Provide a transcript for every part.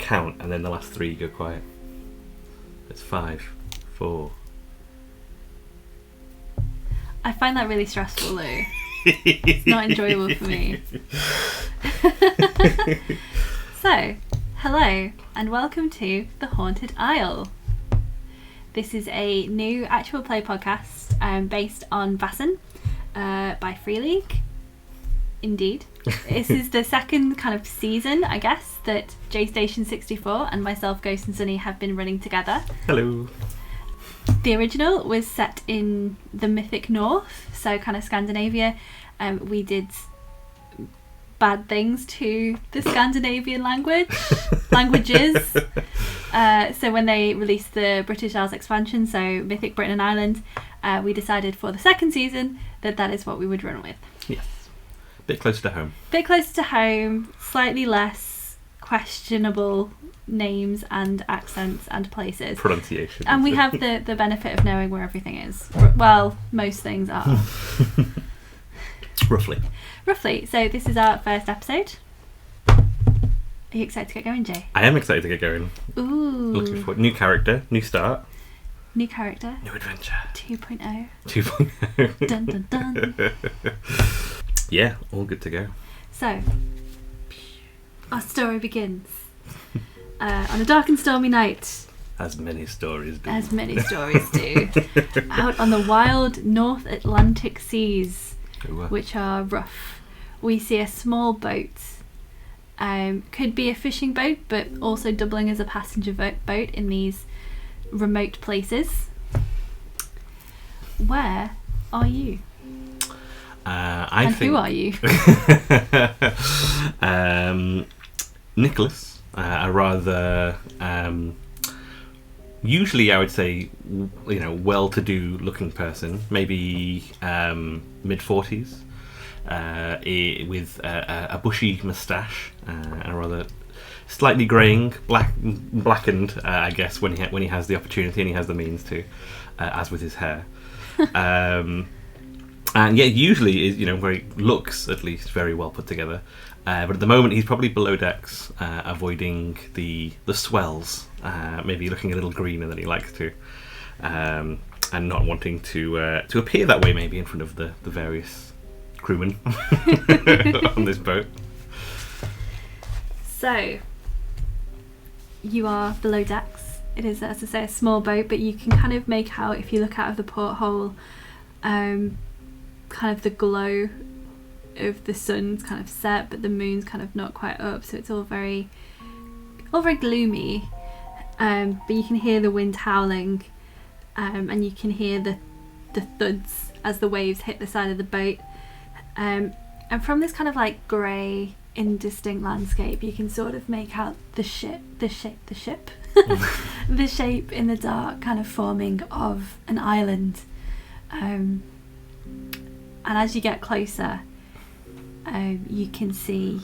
count, and then the last 3 go quiet. It's 5, 4. I find that really stressful, though. It's not enjoyable for me. So, hello, and welcome to The Haunted Isle. This is a new actual play podcast based on Vaesen by Freeleague. Indeed. This is the second kind of season, I guess, that J Station 64 and myself, Ghost and Sunny, have been running together. Hello. The original was set in the mythic north, so kind of Scandinavia. We did bad things to the Scandinavian languages. So when they released the British Isles expansion, so Mythic Britain and Ireland, we decided for the second season that is what we would run with. Yes. Bit closer to home. Bit closer to home, slightly less questionable names and accents and places. Pronunciation. And we have the benefit of knowing where everything is. Well, most things are. Roughly. So this is our first episode. Are you excited to get going, Jay? I am excited to get going. Ooh. Looking forward. New character, new start. New character. New adventure. 2.0. 2.0. Dun dun dun. Yeah, all good to go. So, our story begins on a dark and stormy night. As many stories do. Out on the wild North Atlantic seas, Ooh. which are rough. We see a small boat. Could be a fishing boat, but also doubling as a passenger boat in these remote places. Where are you? Who are you? Nicholas, a rather usually I would say well-to-do looking person, maybe mid-40s, with a bushy moustache and a rather slightly greying, blackened, I guess, when he has the opportunity and he has the means to, as with his hair. And yeah, usually is where he looks at least very well put together. But at the moment he's probably below decks, avoiding the swells, maybe looking a little greener than he likes to, and not wanting to appear that way maybe in front of the various crewmen on this boat. So, you are below decks. It is, as I say, a small boat, but you can kind of make out, if you look out of the porthole, kind of the glow of the sun's kind of set, but the moon's kind of not quite up, so it's all very gloomy. But you can hear the wind howling, and you can hear the thuds as the waves hit the side of the boat. And from this kind of like grey, indistinct landscape, you can sort of make out the ship, the shape in the dark, kind of forming of an island. And as you get closer, you can see,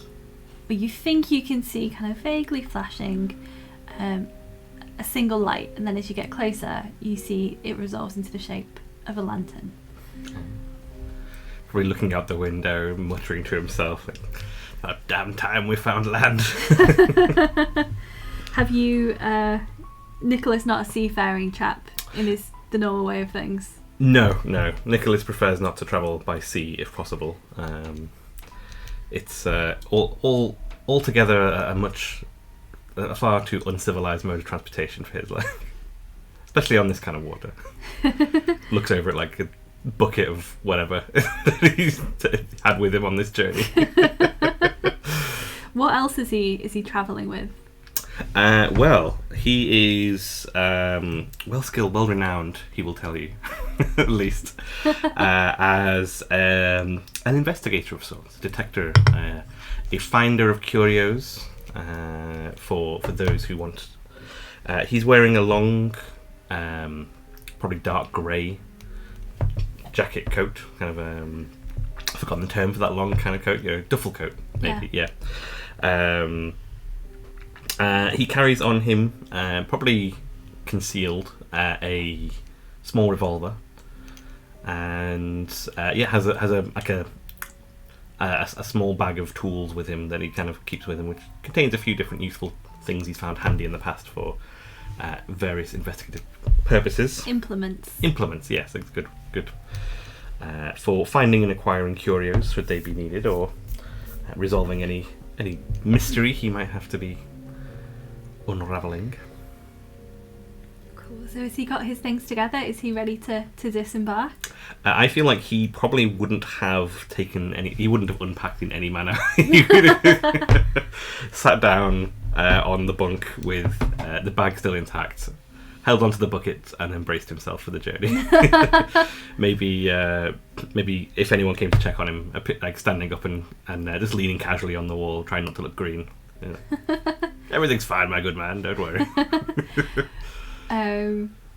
or you think you can see, kind of vaguely flashing a single light, and then as you get closer you see it resolves into the shape of a lantern. Probably looking out the window, muttering to himself, like, "That damn time we found land." Have you, Nicholas, not a seafaring chap in the normal way of things? No. Nicholas prefers not to travel by sea if possible. It's altogether a far too uncivilized mode of transportation for his life, especially on this kind of water. Looks over it like a bucket of whatever that he's had with him on this journey. What else is he travelling with? Well, he is well-skilled, well-renowned, he will tell you, at least, as an investigator of sorts, a detector, a finder of curios, for those who want. He's wearing a long, probably dark grey jacket coat, kind of, I've forgotten the term for that long kind of coat, duffel coat, maybe, yeah. He carries on him, probably concealed, a small revolver, and has a small bag of tools with him that he kind of keeps with him, which contains a few different useful things he's found handy in the past for various investigative purposes. Implements, yes, it's good. For finding and acquiring curios, should they be needed, or resolving any mystery he might have to be unravelling. Cool. So has he got his things together? Is he ready to disembark? I feel like he probably wouldn't have taken any. He wouldn't have unpacked in any manner. He would have sat down on the bunk with the bag still intact, held onto the bucket, and then braced himself for the journey. Maybe if anyone came to check on him, like standing up and just leaning casually on the wall, trying not to look green. Yeah. Everything's fine, my good man. Don't worry.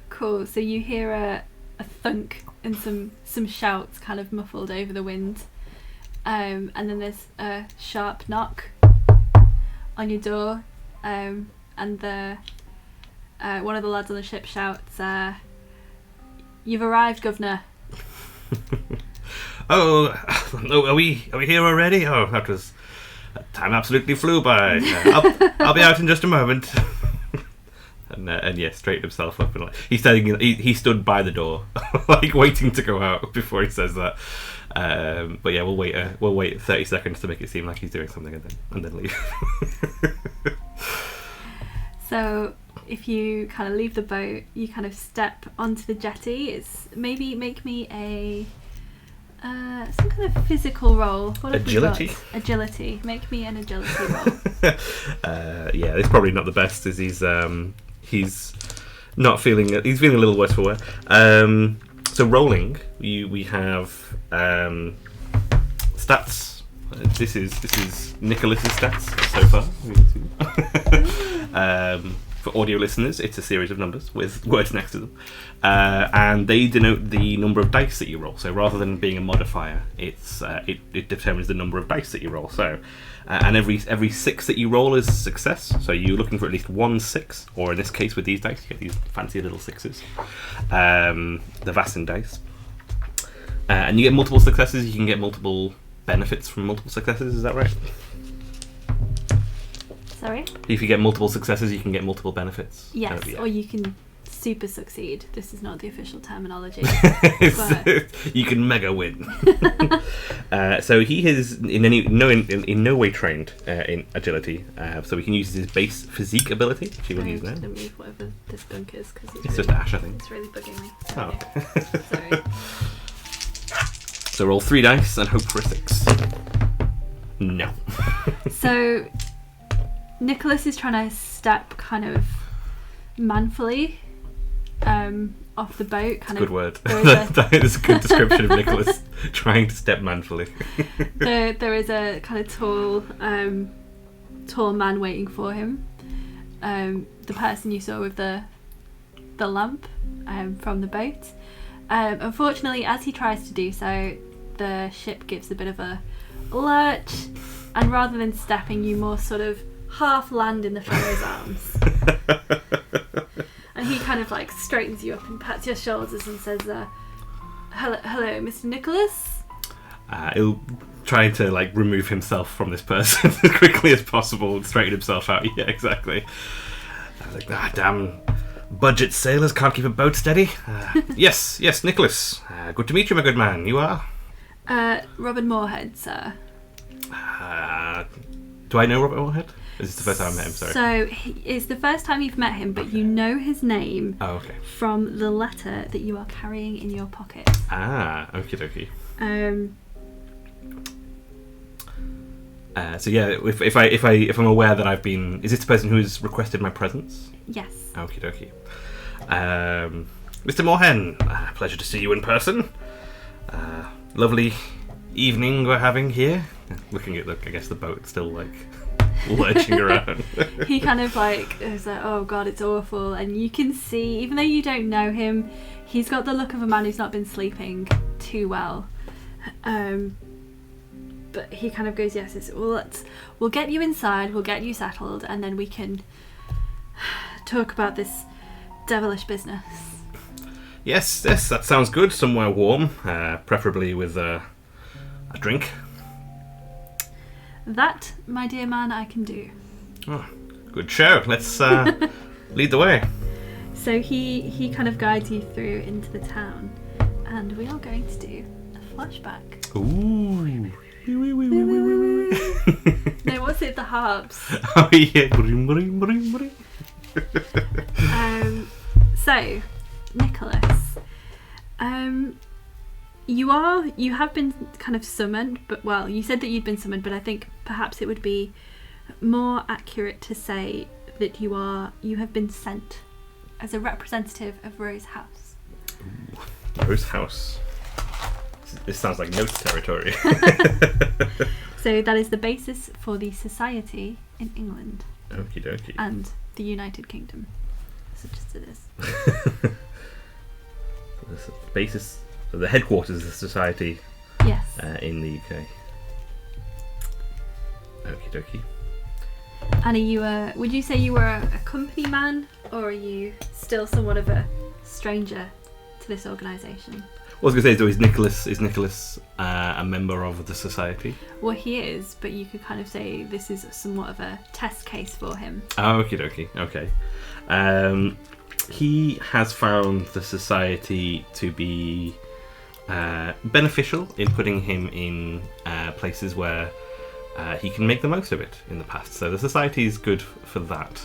Cool. So you hear a thunk and some shouts kind of muffled over the wind, and then there's a sharp knock on your door, and the one of the lads on the ship shouts, "You've arrived, Governor." Oh, are we here already? Oh, that time absolutely flew by. I'll be out in just a moment. And yeah, straightened himself up and he stood by the door, like waiting to go out before he says that. But yeah, we'll wait 30 seconds to make it seem like he's doing something and then leave. So if you kind of leave the boat, you kind of step onto the jetty. Make me a some kind of physical roll. What have agility. We got? Agility. Make me an agility roll. Yeah, it's probably not the best, as he's not feeling. He's feeling a little worse for wear. So rolling, we have stats. This is Nicholas's stats so far. For audio listeners, it's a series of numbers with words next to them, and they denote the number of dice that you roll. So rather than being a modifier, it determines the number of dice that you roll. So, and every 6 that you roll is a success. So you're looking for at least 1 6, or in this case with these dice, you get these fancy little 6s, the Vaesen dice, and you get multiple successes. You can get multiple benefits from multiple successes. Is that right? Sorry? If you get multiple successes, you can get multiple benefits. Yes, or you can super succeed. This is not the official terminology. You can mega win. So he is in no way trained in agility, so he can use his base physique ability, which he will use now. I'm going to move whatever this gunk is, because it's just Ash, I think. It's really bugging me. Oh. Sorry. So roll 3 dice and hope for a 6. No. So Nicholas is trying to step kind of manfully off the boat. Good word. That is a good description of Nicholas trying to step manfully. There is a kind of tall man waiting for him. The person you saw with the lamp from the boat. Unfortunately, as he tries to do so, the ship gives a bit of a lurch, and rather than stepping, you more sort of half land in the fellow's arms. And he kind of like straightens you up and pats your shoulders and says, hello, Mr. Nicholas. He'll try to like remove himself from this person as quickly as possible and straighten himself out. Yeah, exactly. Like, damn budget sailors can't keep a boat steady. Yes, Nicholas. Good to meet you, my good man. You are? Robin Moorhead, sir. Do I know Robert Moorhead? Is this the first time I met him? Sorry. So it's the first time you've met him, but you know his name from the letter that you are carrying in your pocket. Okie dokie. So yeah, if I'm aware that I've been, is this the person who has requested my presence? Yes. Okie dokie. Mr. Moorhen, pleasure to see you in person. Lovely evening we're having here. Looking at the boat still like lurching around. He kind of like is like, oh god, it's awful, and you can see, even though you don't know him, he's got the look of a man who's not been sleeping too well. But he kind of goes, yes, we'll get you inside, we'll get you settled, and then we can talk about this devilish business. Yes, that sounds good. Somewhere warm, preferably with a drink. That, my dear man, I can do. Oh, Good show. Let's lead the way. So he kind of guides you through into the town, and we are going to do a flashback. Ooh. No, what's it? The harps. Oh yeah. Bring, bring, bring, bring. So, Nicholas, you have been kind of summoned, but well, you said that you'd been summoned, but I think perhaps it would be more accurate to say that you have been sent as a representative of Rose House. Ooh, Rose House. This sounds like notes territory. So that is the basis for the society in England. Okie dokie. And the United Kingdom, such as it is. The basis, the headquarters of the society. Yes. In the UK. Okie dokie. And are you would you say you were a company man, or are you still somewhat of a stranger to this organisation? What I was going to say is Nicholas a member of the society? Well, he is, but you could kind of say this is somewhat of a test case for him. Oh, okie dokie. Okay. He has found the society to be beneficial in putting him in places where he can make the most of it in the past. So the society is good for that.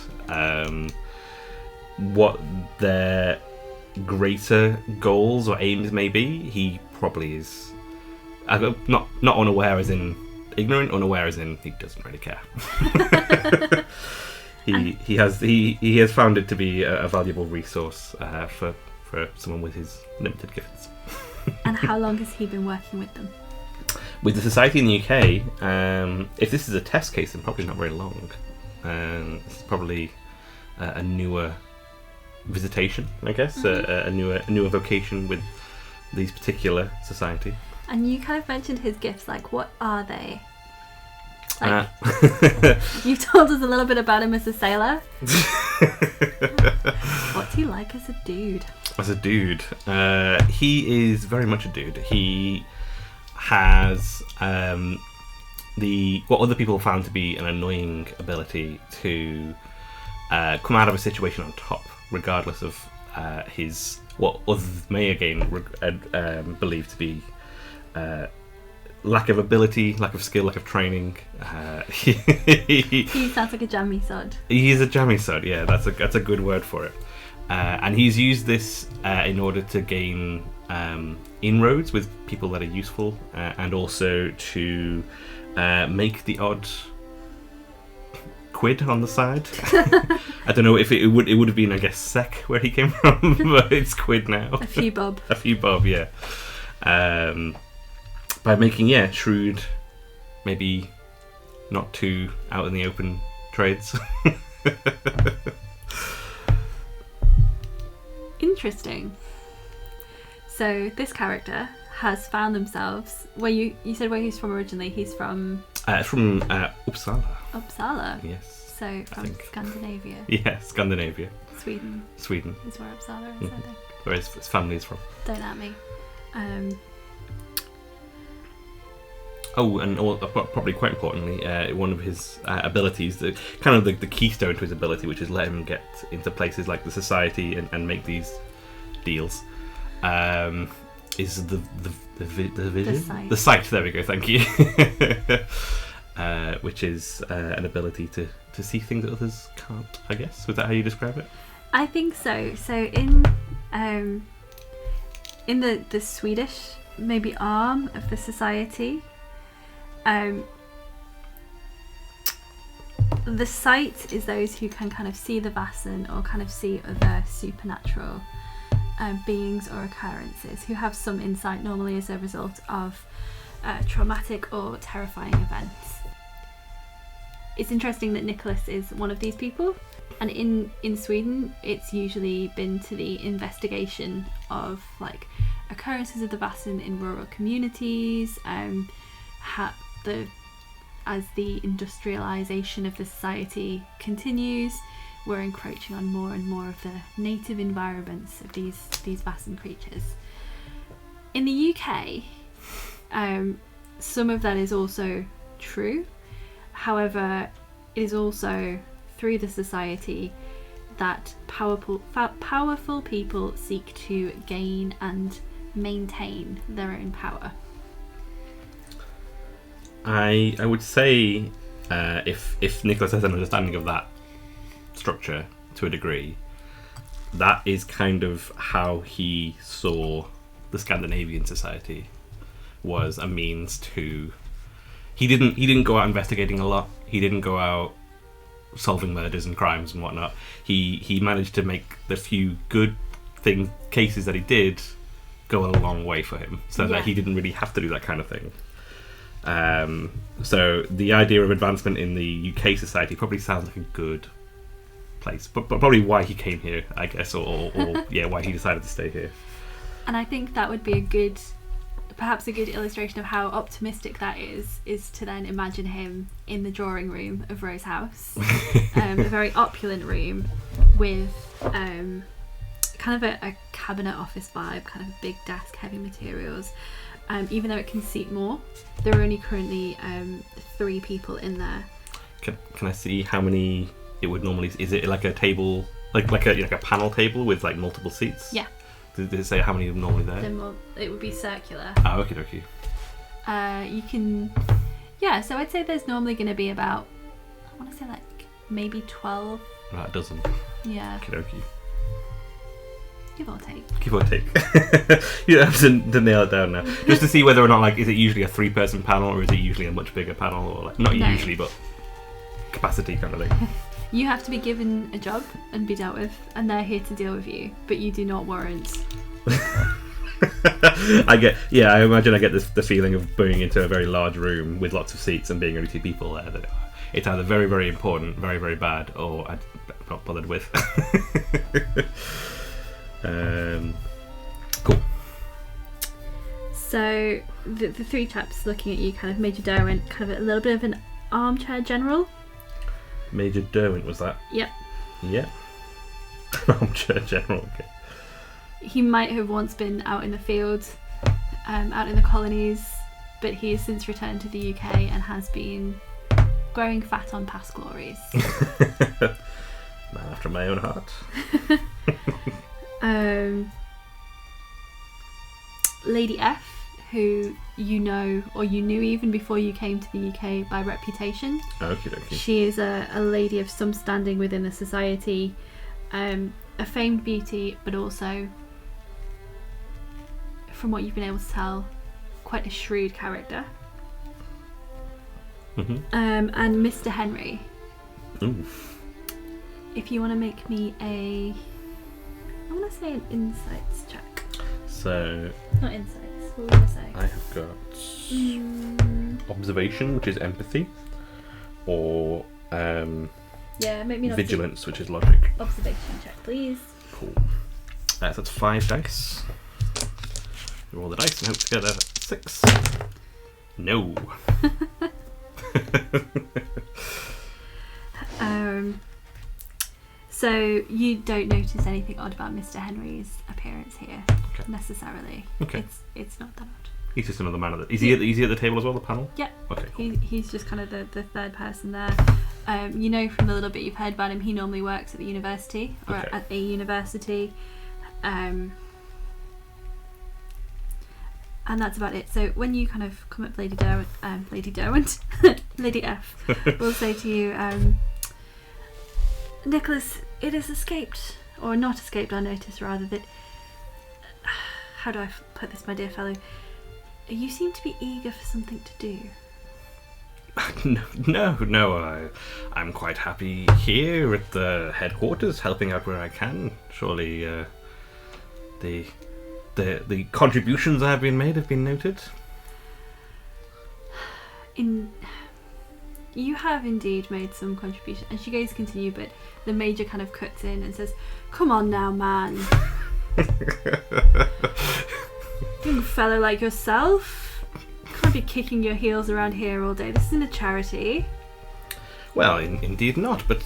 What their greater goals or aims may be, he probably is not unaware as in ignorant, unaware as in he doesn't really care. He has found it to be a valuable resource for someone with his limited gifts. And how long has he been working with them? With the society in the UK, if this is a test case, then probably not very long. It's probably a newer visitation, I guess, a newer vocation with these particular society. And you kind of mentioned his gifts. Like, what are they? Like, you've told us a little bit about him as a sailor. What's he like as a dude? As a dude, he is very much a dude. He has what other people found to be an annoying ability to come out of a situation on top, regardless of what others may again believe to be lack of ability, lack of skill, lack of training. He sounds like a jammy sod. He's a jammy sod, yeah, that's a good word for it. And he's used this in order to gain inroads with people that are useful, and also to make the odd quid on the side. I don't know if it would have been, I guess, sec where he came from, but it's quid now. A few bob. A few bob, yeah. By making, shrewd, maybe not too out in the open trades. Interesting. So this character has found themselves where you said where he's from originally. He's from Uppsala. Uppsala. Yes. So from Scandinavia. Yeah, Scandinavia. Sweden is where Uppsala is, I think. Where his family is from. Don't at me. Oh, and probably quite importantly, one of his abilities, the keystone to his ability, which is let him get into places like the society and make these deals, is the vision? The sight. There we go. Thank you. Which is an ability to see things that others can't. I guess. Was that how you describe it? I think so. So in the Swedish maybe arm of the society. The sight is those who can kind of see the Vaesen or kind of see other supernatural beings or occurrences, who have some insight normally as a result of traumatic or terrifying events. It's interesting that Nicholas is one of these people, and in Sweden it's usually been to the investigation of like occurrences of the Vaesen in rural communities, as the industrialization of the society continues, we're encroaching on more and more of the native environments of these Vaesen creatures. In the UK, some of that is also true. However, it is also through the society that powerful people seek to gain and maintain their own power. I would say if Nicholas has an understanding of that structure to a degree, that is kind of how he saw the Scandinavian society, was a means to. He didn't go out investigating a lot. He didn't go out solving murders and crimes and whatnot. He managed to make the few good cases that he did go a long way for him, so that he didn't really have to do that kind of thing. So the idea of advancement in the UK society probably sounds like a good place, but probably why he came here, I guess, or why he decided to stay here. And I think that would be perhaps a good illustration of how optimistic that is to then imagine him in the drawing room of Rose House, a very opulent room with kind of a cabinet office vibe, kind of a big desk, heavy materials. Even though it can seat more, there are only currently 3 people in there. Can I see how many it would normally? Is it like a table, like a panel table with like multiple seats? Yeah. Did it say how many are normally there? Then it would be circular. Oh, okie dokie. You can, so I'd say there's normally going to be about, I want to say like maybe 12. Right, a dozen. Yeah. Okie dokie. Give or take. Give or take. You have to nail it down now. Just to see whether or not, like, is it usually a 3-person panel or is it usually a much bigger panel, or like, not usually, but capacity kind of thing. You have to be given a job and be dealt with, and they're here to deal with you, but you do not warrant. I imagine I get the feeling of going into a very large room with lots of seats and being only 2 people there. That it's either very, very important, very, very bad, or I'm not bothered with. Cool. So the 3 chaps looking at you, kind of Major Derwent, kind of a little bit of an armchair general. Major Derwent, was that? Yep. Yeah. Armchair general, okay. He might have once been out in the field, out in the colonies, but he has since returned to the UK and has been growing fat on past glories. Man after my own heart. Lady F, who you know, or you knew even before you came to the UK by reputation. Okie dokie. She is a lady of some standing within the society, a famed beauty, but also, from what you've been able to tell, quite a shrewd character. Mm-hmm. And Mr. Henry. Ooh. If you want to make me I want to say an insights check. So. Not insights. What would I say? I have got observation, which is empathy, or make me vigilance, which is logic. Observation check, please. Cool. So that's 5 dice. Roll the dice and hope to get a 6. No. So you don't notice anything odd about Mr. Henry's appearance here, necessarily. Okay. It's not that odd. He's just another man. Is he at the table as well, the panel? Yeah. Okay. Cool. He's just kind of the third person there. You know, from the little bit you've heard about him, he normally works at the university, or at a university. And that's about it. So when you kind of come up Lady Derwent, Lady F will say to you, Nicholas, it has escaped, or not escaped, I notice rather, that, how do I put this, my dear fellow, you seem to be eager for something to do. No, I'm quite happy here at the headquarters, helping out where I can. Surely the contributions that have been made have been noted. You have indeed made some contribution. And she goes to continue, but the Major kind of cuts in and says, "Come on now, man. Young fellow like yourself, can't be kicking your heels around here all day. This isn't a charity." Well, indeed not. But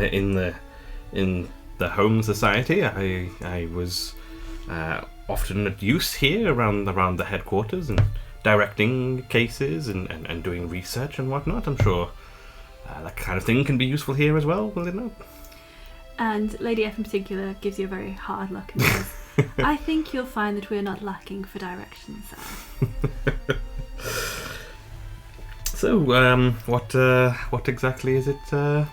in the home society, I was often at use here around the headquarters and directing cases and doing research and whatnot. I'm sure that kind of thing can be useful here as well, will it not? And Lady F in particular gives you a very hard look and says, I think you'll find that we're not lacking for direction, sir. So, what exactly is it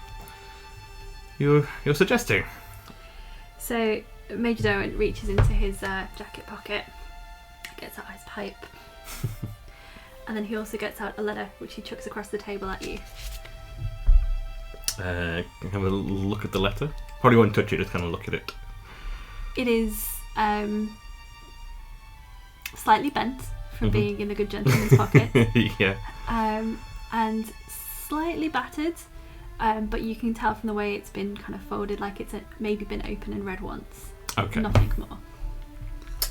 you're suggesting? So Major Derwent reaches into his jacket pocket, gets out his pipe, and then he also gets out a letter which he chucks across the table at you. Have a look at the letter. Probably won't touch it, just kind of look at it. It is slightly bent from being in the good gentleman's pocket. Yeah. And slightly battered, but you can tell from the way it's been kind of folded, like it's maybe been open and read once. Okay. Nothing more.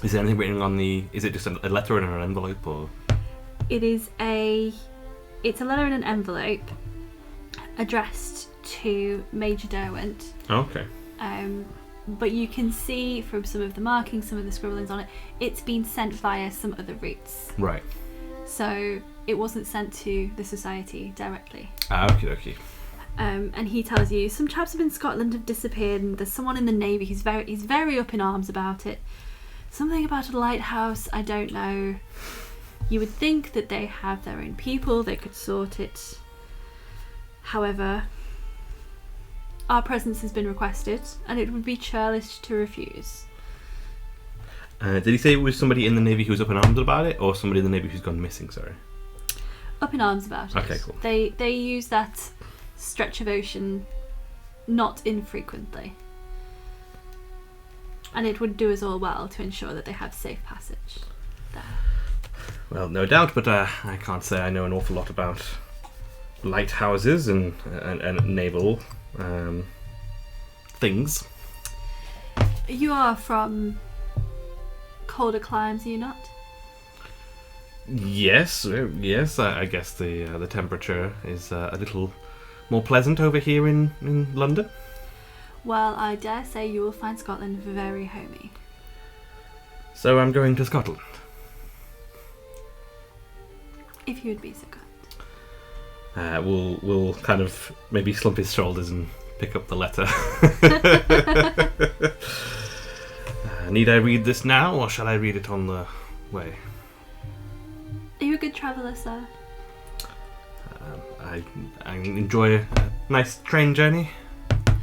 Is there anything written on the... Is it just a letter in an envelope, or...? It's a letter in an envelope addressed to Major Derwent. Okay. But you can see from some of the markings, some of the scribblings on it, it's been sent via some other routes. Right. So it wasn't sent to the society directly. Okay. And he tells you some chaps up in Scotland have disappeared, and there's someone in the Navy who's very up in arms about it. Something about a lighthouse, I don't know. You would think that they have their own people, they could sort it. However, our presence has been requested, and it would be churlish to refuse. Did he say it was somebody in the Navy who was up in arms about it, or somebody in the Navy who's gone missing, sorry? Up in arms about it. Okay, cool. They use that stretch of ocean not infrequently. And it would do us all well to ensure that they have safe passage there. Well, no doubt, but I can't say I know an awful lot about lighthouses and naval things. You are from colder climes, are you not? Yes. I guess the temperature is a little more pleasant over here in London. Well, I dare say you will find Scotland very homey. So I'm going to Scotland. If you would be so kind. We'll kind of maybe slump his shoulders and pick up the letter. Need I read this now, or shall I read it on the way? Are you a good traveller, sir? I enjoy a nice train journey,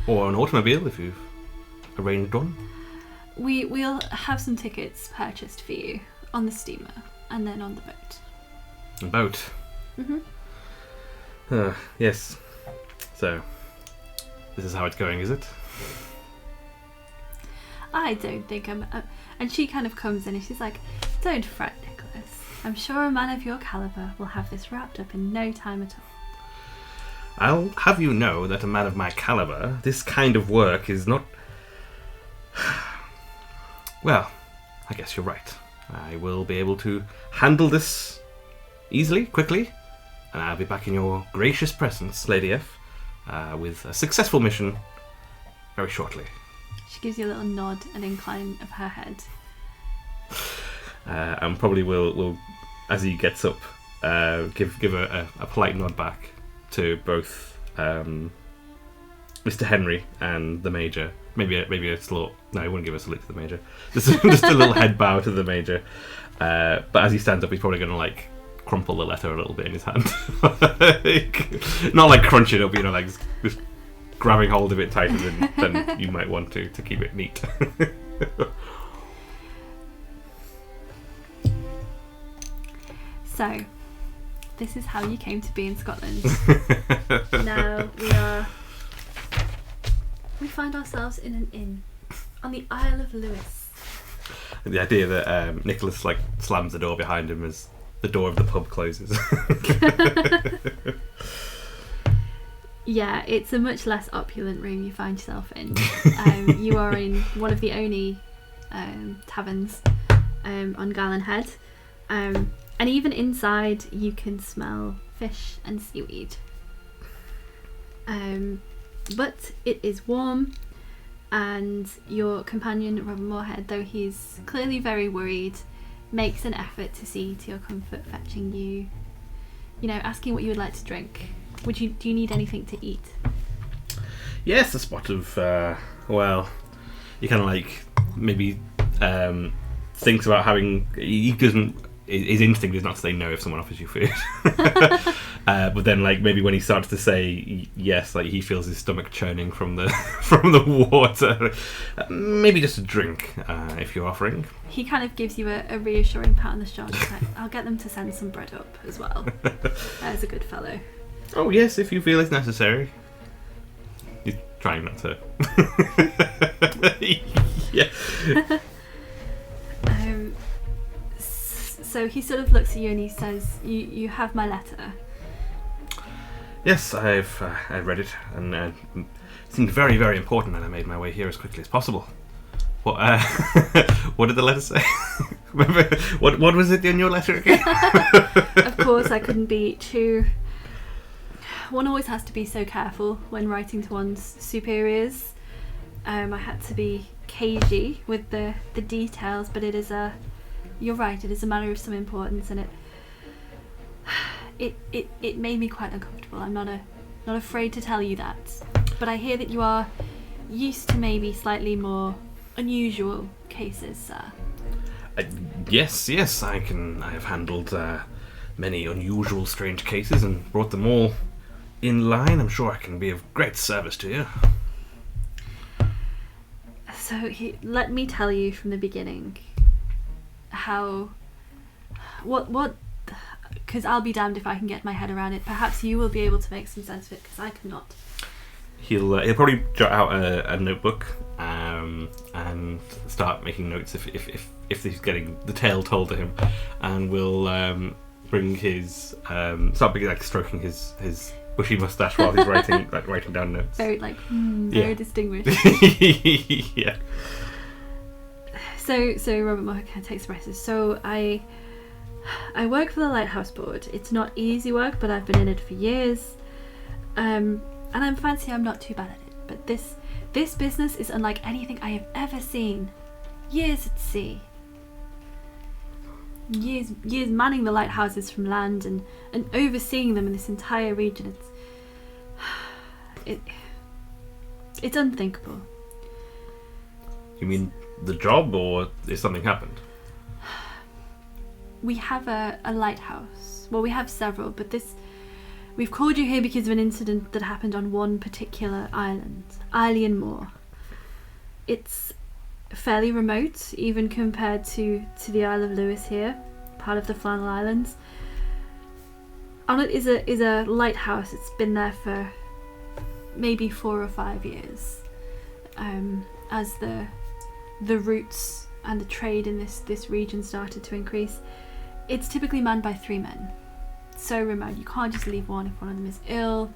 or an automobile if you've arranged one. We'll have some tickets purchased for you on the steamer and then on the boat. A boat? Mm-hmm. Yes. So, this is how it's going, is it? I don't think I'm... and she kind of comes in and she's like, don't fret, Nicholas. I'm sure a man of your calibre will have this wrapped up in no time at all. I'll have you know that a man of my calibre, this kind of work is not... Well, I guess you're right. I will be able to handle this easily, quickly, and I'll be back in your gracious presence, Lady F, with a successful mission very shortly. She gives you a little nod and incline of her head. And probably will, as he gets up, give a polite nod back to both Mr. Henry and the Major. Maybe a slow... No, he wouldn't give a salute to the Major. Just a little head bow to the Major. But as he stands up, he's probably going to crumple the letter a little bit in his hand. Not crunch it up, just grabbing hold of it tighter than you might want to keep it neat. So, this is how you came to be in Scotland. Now we find ourselves in an inn on the Isle of Lewis. The idea that Nicholas slams the door behind him as the door of the pub closes. Yeah, it's a much less opulent room you find yourself in. You are in one of the only taverns on Gallon Head. And even inside you can smell fish and seaweed. But it is warm, and your companion, Robert Moorhead, though he's clearly very worried, makes an effort to see to your comfort, fetching you, asking what you would like to drink. Do you need anything to eat? Yes, a spot of you kind of like maybe thinks about having. He doesn't. His instinct is not to say no if someone offers you food. But then, like, maybe when he starts to say yes, like, he feels his stomach churning from the from the water. Maybe just a drink, if you're offering. He kind of gives you a reassuring pat on the shoulder. Like, I'll get them to send some bread up as well. There's a good fellow. Oh yes, if you feel it's necessary. He's trying not to. Yeah. So he sort of looks at you and he says, "You have my letter." Yes, I've read it, and it seemed very, very important that I made my way here as quickly as possible. What what did the letter say? Remember, what was it in your letter again? Of course, I couldn't be too. One always has to be so careful when writing to one's superiors. I had to be cagey with the details, but it is you're right, it is a matter of some importance, and it made me quite uncomfortable. I'm not afraid to tell you that, but I hear that you are used to maybe slightly more unusual cases, sir. Yes, I have handled many unusual, strange cases and brought them all in line. I'm sure I can be of great service to you. So let me tell you from the beginning what because I'll be damned if I can get my head around it. Perhaps you will be able to make some sense of it, because I cannot. He'll probably jot out a notebook and start making notes if he's getting the tale told to him, and will bring his start like stroking his bushy mustache while he's writing down notes. Very very distinguished. Yeah. So Robert Moore kind of takes the rest. So I work for the Lighthouse Board. It's not easy work, but I've been in it for years. And I'm fancy I'm not too bad at it. But this business is unlike anything I have ever seen. Years at sea. Years manning the lighthouses from land and overseeing them in this entire region. It's unthinkable. You mean the job, or is something happened? We have a lighthouse. Well, we have several, but we've called you here because of an incident that happened on one particular island, Eilean Mor. It's fairly remote, even compared to the Isle of Lewis here, part of the Flannel Islands. On it is a lighthouse. It's been there for maybe 4 or 5 years, as the routes and the trade in this region started to increase. It's typically manned by 3 men. So remote, you can't just leave one if one of them is ill.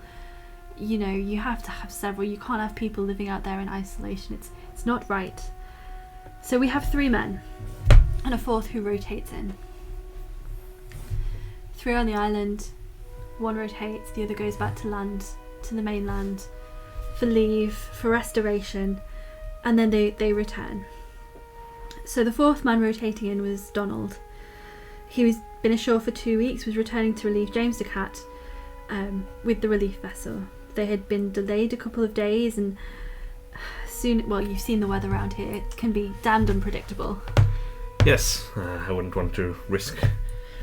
You know, you have to have several. You can't have people living out there in isolation. It's not right. So we have 3 men and a 4th who rotates in. 3 on the island, 1 rotates, the other goes back to land, to the mainland, for leave, for restoration, and then they return. So the 4th man rotating in was Donald. He was been ashore for 2 weeks, was returning to relieve James de Cat with the relief vessel. They had been delayed a couple of days, and soon, well, you've seen the weather around here, it can be damned unpredictable. Yes, I wouldn't want to risk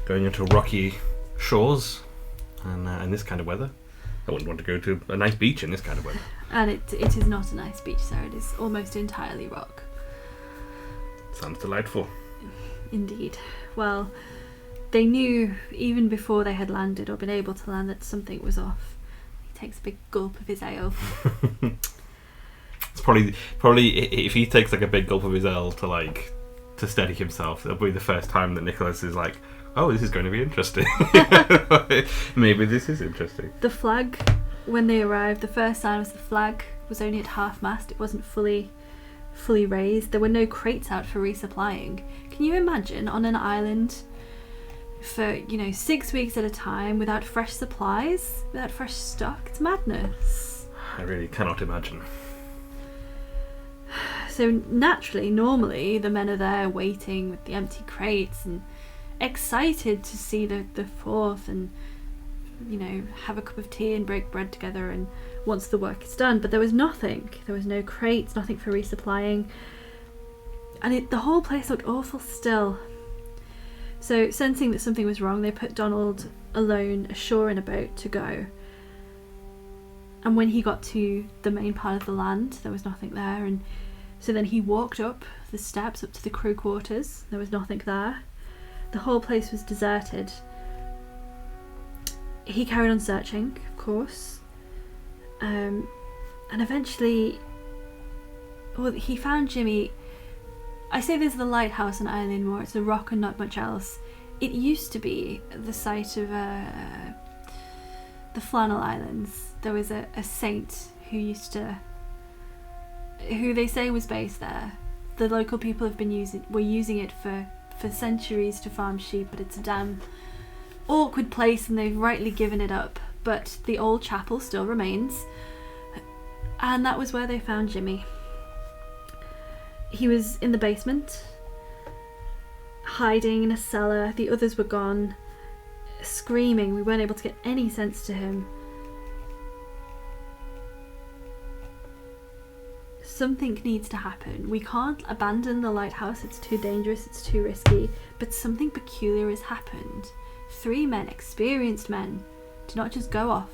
going into rocky shores and this kind of weather. I wouldn't want to go to a nice beach in this kind of weather. And it is not a nice beach, sir. It is almost entirely rock. Sounds delightful. Indeed. Well, they knew even before they had landed or been able to land that something was off. He takes a big gulp of his ale. It's probably if he takes like a big gulp of his ale to steady himself, it'll be the first time that Nicholas is like, oh, this is going to be interesting. Maybe this is interesting. The flag, when they arrived, the first sign was the flag was only at half mast. It wasn't fully raised. There were no crates out for resupplying. Can you imagine on an island for 6 weeks at a time without fresh supplies, without fresh stock? It's madness. I really cannot imagine. So naturally, normally the men are there waiting with the empty crates and excited to see the 4th and have a cup of tea and break bread together, and once the work is done. But there was nothing. There was no crates, nothing for resupplying. And the whole place looked awful still. So, sensing that something was wrong, they put Donald alone ashore in a boat to go. And when he got to the main part of the land, there was nothing there. And so then he walked up the steps up to the crew quarters. There was nothing there. The whole place was deserted. He carried on searching, of course. And eventually, he found Jimmy. I say there's the lighthouse in Eilean Mor. It's a rock and not much else. It used to be the site of the Flannel Islands. There was a saint who they say was based there. The local people were using it for centuries to farm sheep, but it's a damn awkward place and they've rightly given it up. But the old chapel still remains, and that was where they found Jimmy. He was in the basement, hiding in a cellar. The others were gone, screaming. We weren't able to get any sense to him. Something needs to happen. We can't abandon the lighthouse. It's too dangerous, it's too risky. But something peculiar has happened. 3 men, experienced men, do not just go off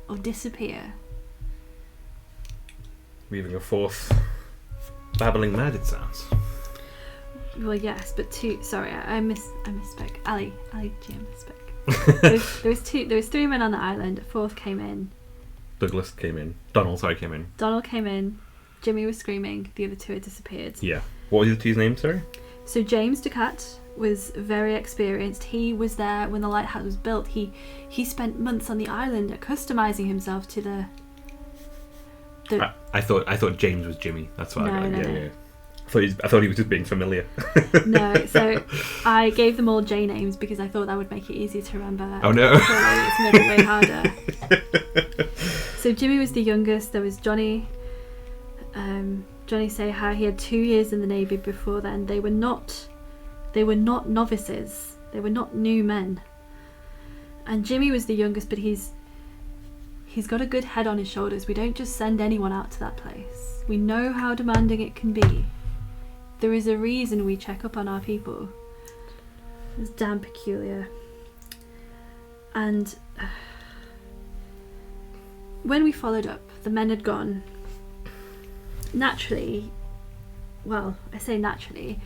or disappear. Leaving a 4th babbling mad, it sounds. Well, yes, but 2. Sorry, I misspoke. Ali G, I misspoke. there was 3 men on the island. A 4th came in. Douglas came in. Donald came in. Donald came in. Jimmy was screaming. The other 2 had disappeared. Yeah. What was the 2's name, sorry? So James Ducat was very experienced. He was there when the lighthouse was built. He spent months on the island customizing himself to the I thought James was Jimmy. That's why. No. Yeah. I thought he was just being familiar. No, so I gave them all J names because I thought that would make it easier to remember. Oh no! It's made it way harder. So Jimmy was the youngest. There was Johnny. Johnny say how he had 2 years in the Navy before then. They were not novices. They were not new men. And Jimmy was the youngest, but he's got a good head on his shoulders. We don't just send anyone out to that place. We know how demanding it can be. There is a reason we check up on our people. It's damn peculiar. And when we followed up, the men had gone. Naturally, well, I say naturally,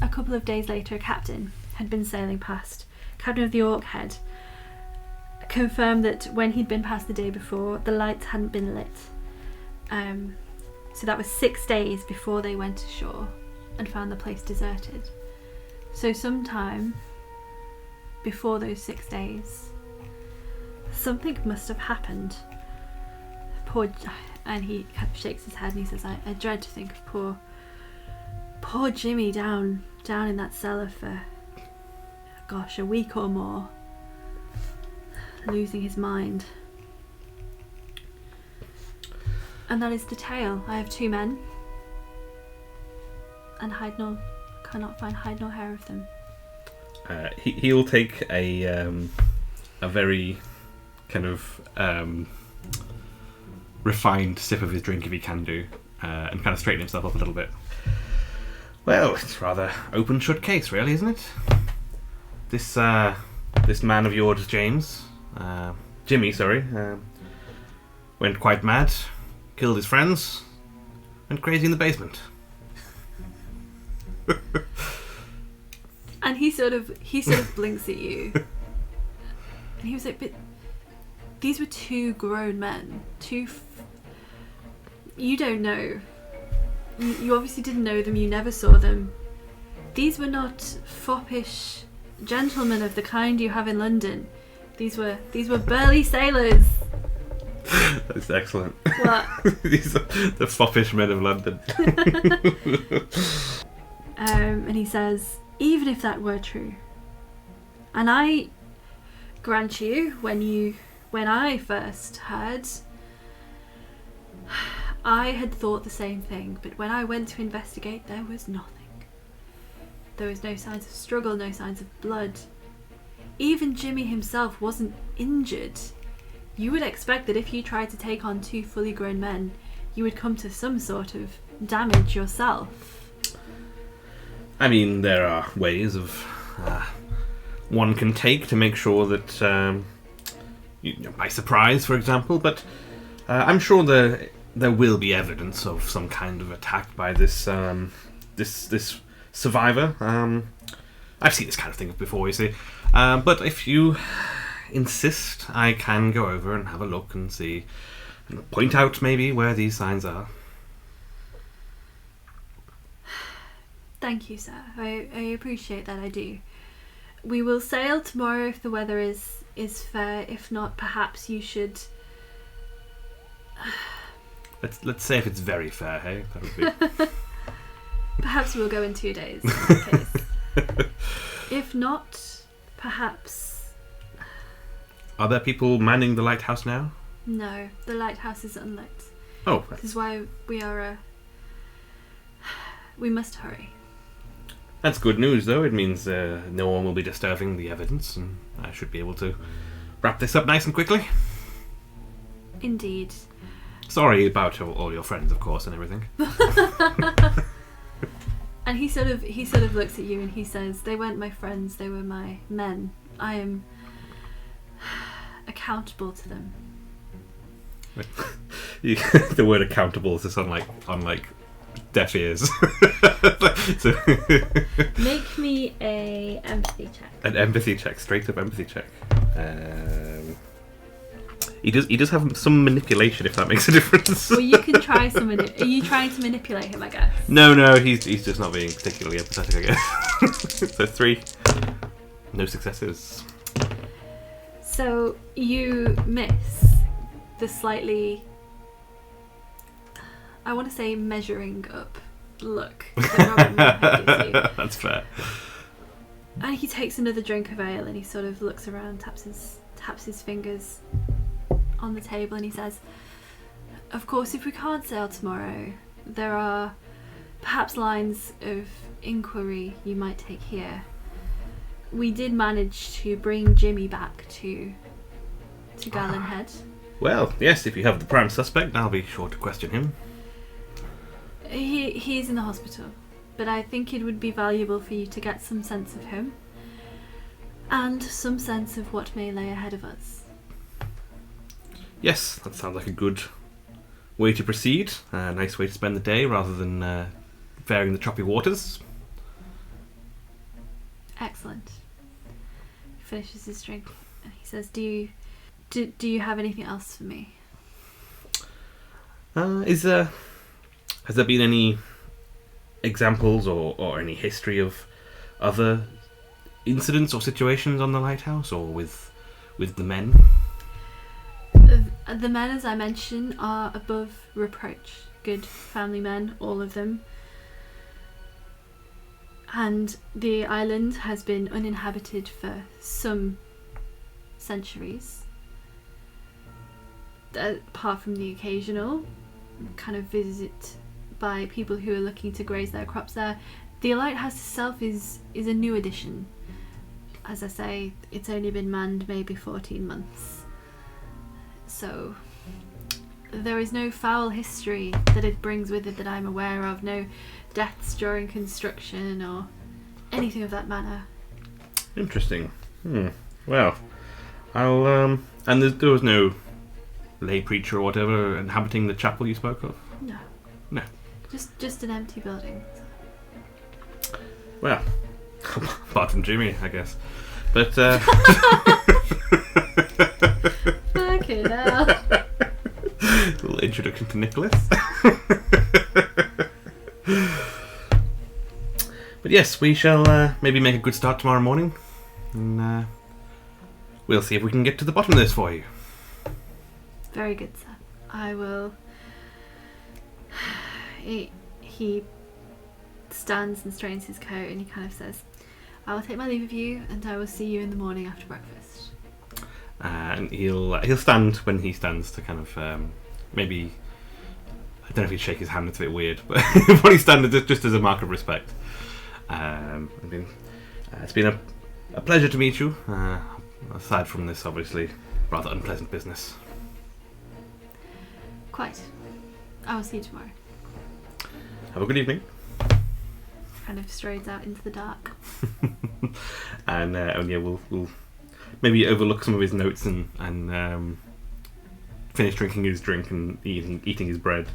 a couple of days later a captain had been sailing past. Captain of the Orkhead confirmed that when he'd been past the day before, the lights hadn't been lit. So that was 6 days before they went ashore and found the place deserted. So sometime before those 6 days, something must have happened. And he kind of shakes his head and he says, I dread to think of poor Jimmy down in that cellar for, gosh, a week or more, losing his mind. And that is the tale. I have 2 men, and cannot find hide nor hair of them. He'll take a very kind of refined sip of his drink if he can do, and kind of straighten himself up a little bit. Well, it's rather open shut case, really, isn't it? This man of yours, Jimmy, went quite mad, killed his friends, went crazy in the basement. And he sort of blinks at you, and he was like, "But these were 2 grown men. You don't know. You obviously didn't know them. You never saw them. These were not foppish gentlemen of the kind you have in London. These were burly sailors." That's excellent. What? These are the foppish men of London. And he says, even if that were true, and I grant you, when I first heard, I had thought the same thing, but when I went to investigate, there was nothing. There was no signs of struggle, no signs of blood. Even Jimmy himself wasn't injured. you would expect that if you tried to take on 2 fully grown men, you would come to some sort of damage yourself. I mean, there are ways of one can take to make sure that by surprise, for example. But I'm sure there will be evidence of some kind of attack by this this survivor. I've seen this kind of thing before, you see. But if you insist, I can go over and have a look and see, and point out maybe where these signs are. Thank you, sir. I appreciate that, I do. We will sail tomorrow if the weather is fair. If not, perhaps you should... Let's say if it's very fair, hey? That would be... Perhaps we'll go in 2 days, in that case. If not, perhaps... Are there people manning the lighthouse now? No, the lighthouse is unlit. Oh. This is why we are... We must hurry. That's good news, though. It means no one will be disturbing the evidence, and I should be able to wrap this up nice and quickly. Indeed. Sorry about all your friends, of course, and everything. And he sort of looks at you and he says, "They weren't my friends, they were my men. I am accountable to them." The word accountable is just on like deaf ears. So, make me a empathy check. An empathy check, straight up empathy check. He does have some manipulation, if that makes a difference. Well, you can try some. Are you trying to manipulate him, I guess? No, he's just not being particularly empathetic, I guess. So 3. No successes. So you miss the slightly, I want to say, measuring up look that Robert Moorhead gives you. That's fair. And he takes another drink of ale and he sort of looks around, taps his fingers on the table, and he says, "Of course, if we can't sail tomorrow, there are perhaps lines of inquiry you might take here. We did manage to bring Jimmy back to Gallenhead." Well, yes, if you have the prime suspect, I'll be sure to question him. He's in the hospital, but I think it would be valuable for you to get some sense of him and some sense of what may lay ahead of us. Yes, that sounds like a good way to proceed. A nice way to spend the day rather than faring the choppy waters. Excellent. He finishes his drink and he says, Do you have anything else for me? Has there been any examples or any history of other incidents or situations on the lighthouse or with the men? The men, as I mentioned, are above reproach. Good family men, all of them. And the island has been uninhabited for some centuries. Apart from the occasional kind of visit by people who are looking to graze their crops there, the lighthouse itself is a new addition. As I say, it's only been manned maybe 14 months. So there is no foul history that it brings with it that I'm aware of, no deaths during construction or anything of that manner. Interesting. Well, I'll and there was no lay preacher or whatever inhabiting the chapel you spoke of? No. Just an empty building. Well, apart from Jimmy, I guess. But Fucking hell. little introduction to Nicholas. But yes, we shall maybe make a good start tomorrow morning, and we'll see if we can get to the bottom of this for you. Very good, sir. I will. He stands and straightens his coat and he kind of says, "I will take my leave of you and I will see you in the morning after breakfast." And he'll stand when he stands to kind of maybe, I don't know if he'd shake his hand, it's a bit weird, but when he stands just as a mark of respect. It's been a pleasure to meet you, aside from this obviously rather unpleasant business. Quite. I will see you tomorrow. Have a good evening. Kind of strodes out into the dark. And yeah, we'll maybe overlook some of his notes and finish drinking his drink and eating his bread.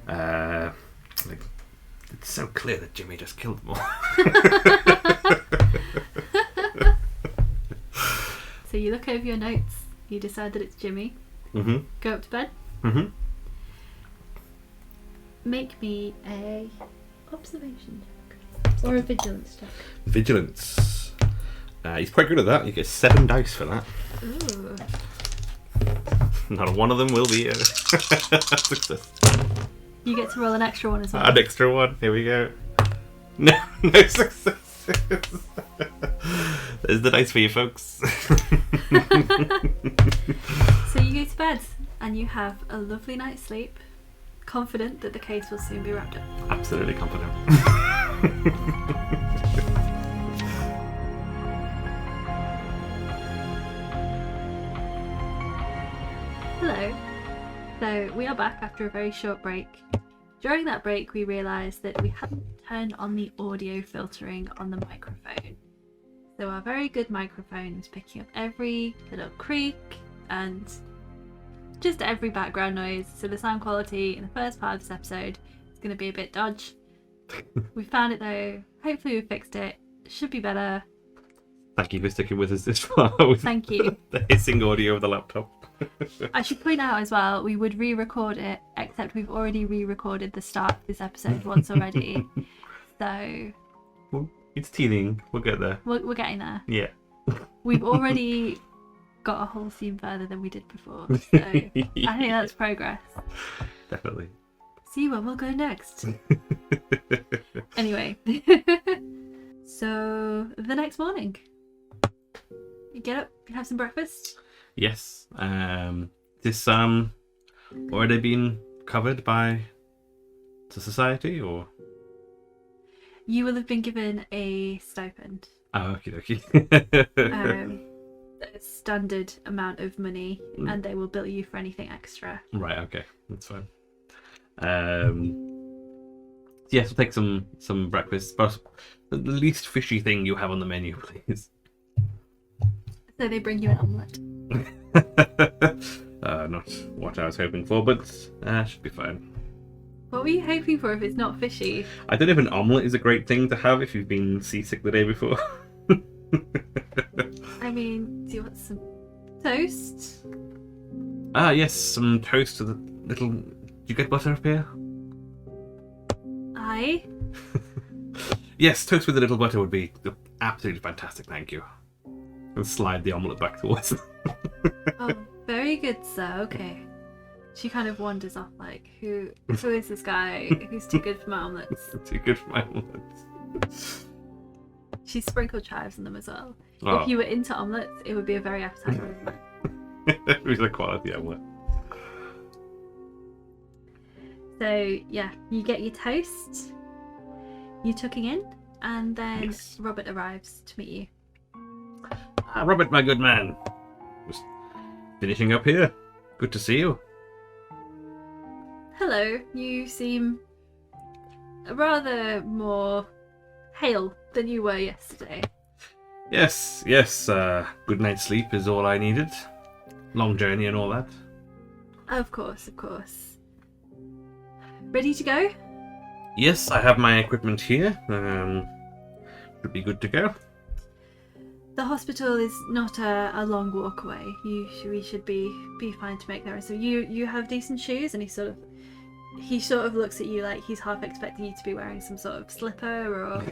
Like, it's so clear that Jimmy just killed them all. So you look over your notes. You decide that it's Jimmy. Mm-hmm. Go up to bed. Mm-hmm. Make me a observation check or a vigilance check. Vigilance. He's quite good at that. You get 7 dice for that. Ooh. Not one of them will be a success. You get to roll an extra one as well. An extra one. Here we go. No successes. There's the dice for you, folks. So you go to bed and you have a lovely night's sleep, confident that the case will soon be wrapped up. Absolutely confident. Hello. So we are back after a very short break. During that break we realised that we hadn't turned on the audio filtering on the microphone. So our very good microphone is picking up every little creak and just every background noise. So the sound quality in the first part of this episode is going to be a bit dodge. We found it though. Hopefully we fixed it. It should be better. Thank you for sticking with us this far. With Thank you. The hissing audio of the laptop. I should point out as well, we would re-record it, except we've already re-recorded the start of this episode once already. So... Well, it's teething. We'll get there. We're getting there. Yeah. We've already got a whole scene further than we did before. So I think that's progress. Definitely. See where we'll go next. Anyway. So, the next morning. You get up, you have some breakfast. Yes. This already been covered by the society, or? You will have been given a stipend. Oh, okie dokie. A standard amount of money, and they will bill you for anything extra. Right, okay. That's fine. Yes, we'll take some breakfast. But the least fishy thing you have on the menu, please. So they bring you an omelette. Not what I was hoping for, but should be fine. What were you hoping for if it's not fishy? I don't know if an omelette is a great thing to have if you've been seasick the day before. I mean, do you want some toast? Yes, some toast with a little... Do you get butter up here? Aye. Yes, toast with a little butter would be absolutely fantastic, thank you. And slide the omelette back towards them. Oh, very good, sir. Okay. She kind of wanders off like, who is this guy who's too good for my omelettes? Too good for my omelettes. She sprinkled chives on them as well. Oh. If you were into omelettes, it would be a very appetizing omelette. It was a quality omelette. So, yeah, you get your toast, you tucking in, and then Yes. Robert arrives to meet you. Robert, my good man. Just finishing up here. Good to see you. Hello, you seem rather more hale than you were yesterday. Yes. Good night's sleep is all I needed. Long journey and all that. Of course. Ready to go? Yes, I have my equipment here. Should be good to go. The hospital is not a long walk away. We should be fine to make there. So you have decent shoes, and he sort of looks at you like he's half expecting you to be wearing some sort of slipper or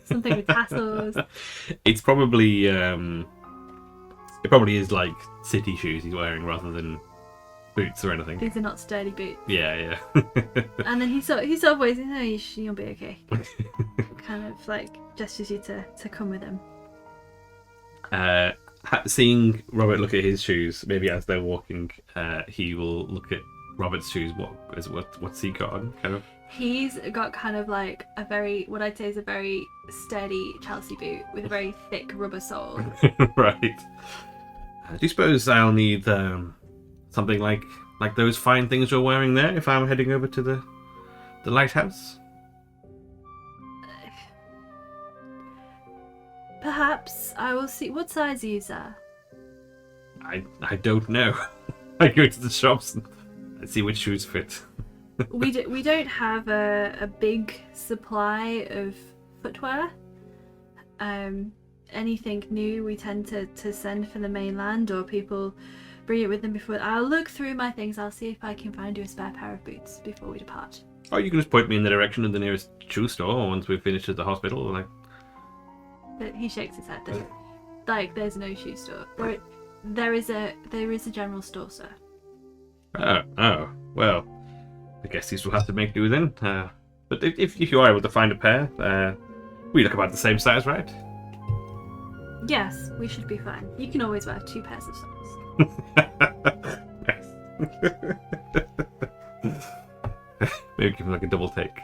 something with tassels. It's probably it probably is like city shoes he's wearing rather than boots or anything. These are not sturdy boots. Yeah. And then he sort of waves, no, you'll be okay. Kind of like gestures you to come with him. Seeing Robert look at his shoes, maybe as they're walking, he will look at Robert's shoes. What's he got on? Kind of. He's got kind of like what I'd say is a very sturdy Chelsea boot with a very thick rubber sole. Right. Do you suppose I'll need something like like those fine things you're wearing there if I'm heading over to the lighthouse? Perhaps I will see. What size are you, sir? I don't know. I go to the shops and see which shoes fit. We don't have a big supply of footwear. Anything new we tend to send from the mainland, or people bring it with them before. I'll look through my things. I'll see if I can find you a spare pair of boots before we depart. Oh, you can just point me in the direction of the nearest shoe store once we've finished at the hospital. Like, But he shakes his head. There's no shoe store. There is a general store, sir. Oh, well, I guess these will have to make do then. But if you are able to find a pair, we look about the same size, right? Yes, we should be fine. You can always wear 2 pairs of socks. Maybe give him like a double take.